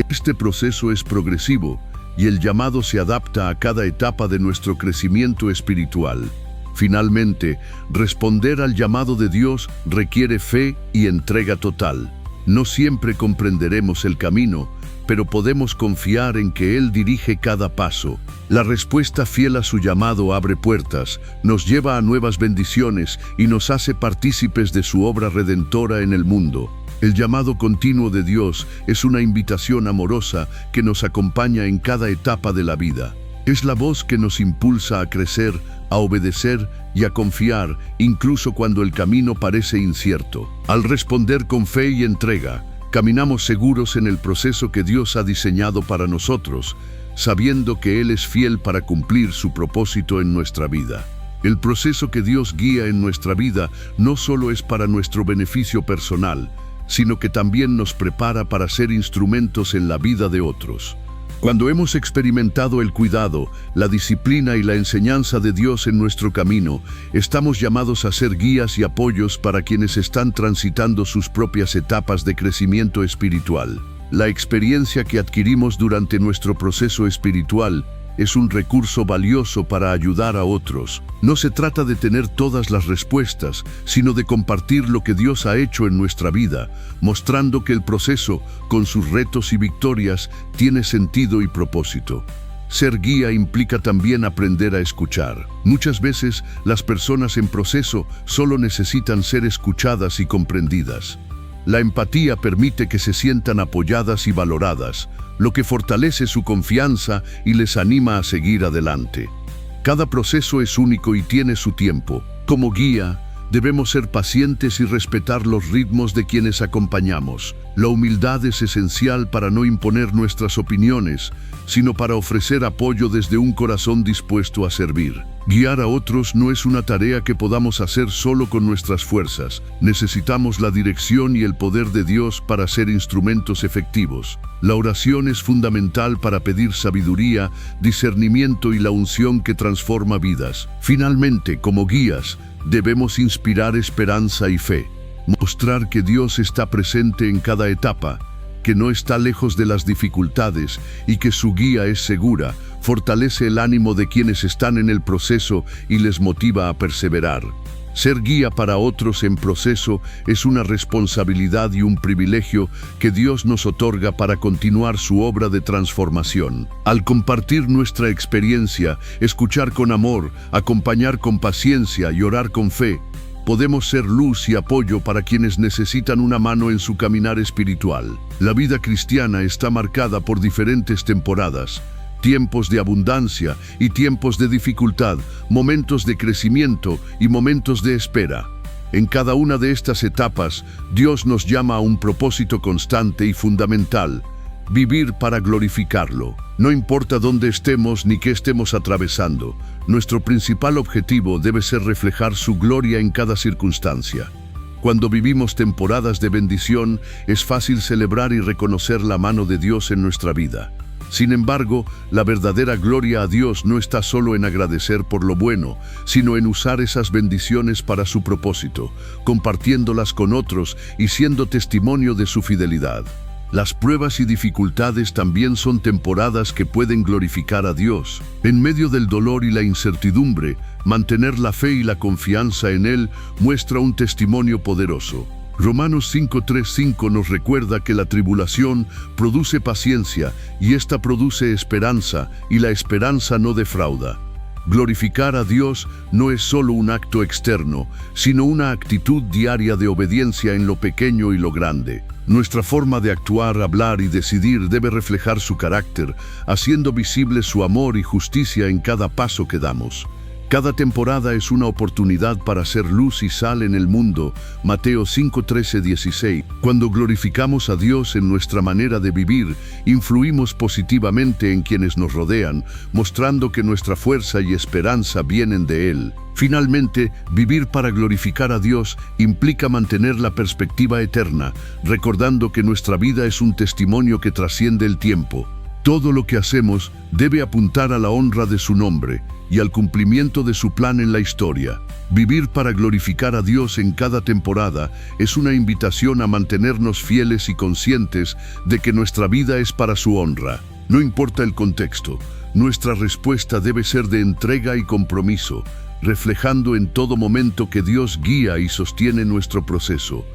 Este proceso es progresivo y el llamado se adapta a cada etapa de nuestro crecimiento espiritual. Finalmente, responder al llamado de Dios requiere fe y entrega total. No siempre comprenderemos el camino, pero podemos confiar en que Él dirige cada paso. La respuesta fiel a su llamado abre puertas, nos lleva a nuevas bendiciones y nos hace partícipes de su obra redentora en el mundo. El llamado continuo de Dios es una invitación amorosa que nos acompaña en cada etapa de la vida. Es la voz que nos impulsa a crecer, a obedecer y a confiar, incluso cuando el camino parece incierto. Al responder con fe y entrega, caminamos seguros en el proceso que Dios ha diseñado para nosotros, sabiendo que Él es fiel para cumplir su propósito en nuestra vida. El proceso que Dios guía en nuestra vida no solo es para nuestro beneficio personal, sino que también nos prepara para ser instrumentos en la vida de otros. Cuando hemos experimentado el cuidado, la disciplina y la enseñanza de Dios en nuestro camino, estamos llamados a ser guías y apoyos para quienes están transitando sus propias etapas de crecimiento espiritual. La experiencia que adquirimos durante nuestro proceso espiritual es un recurso valioso para ayudar a otros. No se trata de tener todas las respuestas, sino de compartir lo que Dios ha hecho en nuestra vida, mostrando que el proceso, con sus retos y victorias, tiene sentido y propósito. Ser guía implica también aprender a escuchar. Muchas veces, las personas en proceso solo necesitan ser escuchadas y comprendidas. La empatía permite que se sientan apoyadas y valoradas, lo que fortalece su confianza y les anima a seguir adelante. Cada proceso es único y tiene su tiempo. Como guía, debemos ser pacientes y respetar los ritmos de quienes acompañamos. La humildad es esencial para no imponer nuestras opiniones, sino para ofrecer apoyo desde un corazón dispuesto a servir. Guiar a otros no es una tarea que podamos hacer solo con nuestras fuerzas. Necesitamos la dirección y el poder de Dios para ser instrumentos efectivos. La oración es fundamental para pedir sabiduría, discernimiento y la unción que transforma vidas. Finalmente, como guías, debemos inspirar esperanza y fe. Mostrar que Dios está presente en cada etapa, que no está lejos de las dificultades y que su guía es segura, fortalece el ánimo de quienes están en el proceso y les motiva a perseverar. Ser guía para otros en proceso es una responsabilidad y un privilegio que Dios nos otorga para continuar su obra de transformación. Al compartir nuestra experiencia, escuchar con amor, acompañar con paciencia y orar con fe, podemos ser luz y apoyo para quienes necesitan una mano en su caminar espiritual. La vida cristiana está marcada por diferentes temporadas, tiempos de abundancia y tiempos de dificultad, momentos de crecimiento y momentos de espera. En cada una de estas etapas, Dios nos llama a un propósito constante y fundamental: vivir para glorificarlo. No importa dónde estemos ni qué estemos atravesando, nuestro principal objetivo debe ser reflejar su gloria en cada circunstancia. Cuando vivimos temporadas de bendición, es fácil celebrar y reconocer la mano de Dios en nuestra vida. Sin embargo, la verdadera gloria a Dios no está solo en agradecer por lo bueno, sino en usar esas bendiciones para su propósito, compartiéndolas con otros y siendo testimonio de su fidelidad. Las pruebas y dificultades también son temporadas que pueden glorificar a Dios. En medio del dolor y la incertidumbre, mantener la fe y la confianza en Él muestra un testimonio poderoso. Romanos 5:3-5 nos recuerda que la tribulación produce paciencia y esta produce esperanza, y la esperanza no defrauda. Glorificar a Dios no es solo un acto externo, sino una actitud diaria de obediencia en lo pequeño y lo grande. Nuestra forma de actuar, hablar y decidir debe reflejar su carácter, haciendo visible su amor y justicia en cada paso que damos. Cada temporada es una oportunidad para ser luz y sal en el mundo. Mateo 5:13-16. Cuando glorificamos a Dios en nuestra manera de vivir, influimos positivamente en quienes nos rodean, mostrando que nuestra fuerza y esperanza vienen de Él. Finalmente, vivir para glorificar a Dios implica mantener la perspectiva eterna, recordando que nuestra vida es un testimonio que trasciende el tiempo. Todo lo que hacemos debe apuntar a la honra de su nombre y al cumplimiento de su plan en la historia. Vivir para glorificar a Dios en cada temporada es una invitación a mantenernos fieles y conscientes de que nuestra vida es para su honra. No importa el contexto, nuestra respuesta debe ser de entrega y compromiso, reflejando en todo momento que Dios guía y sostiene nuestro proceso.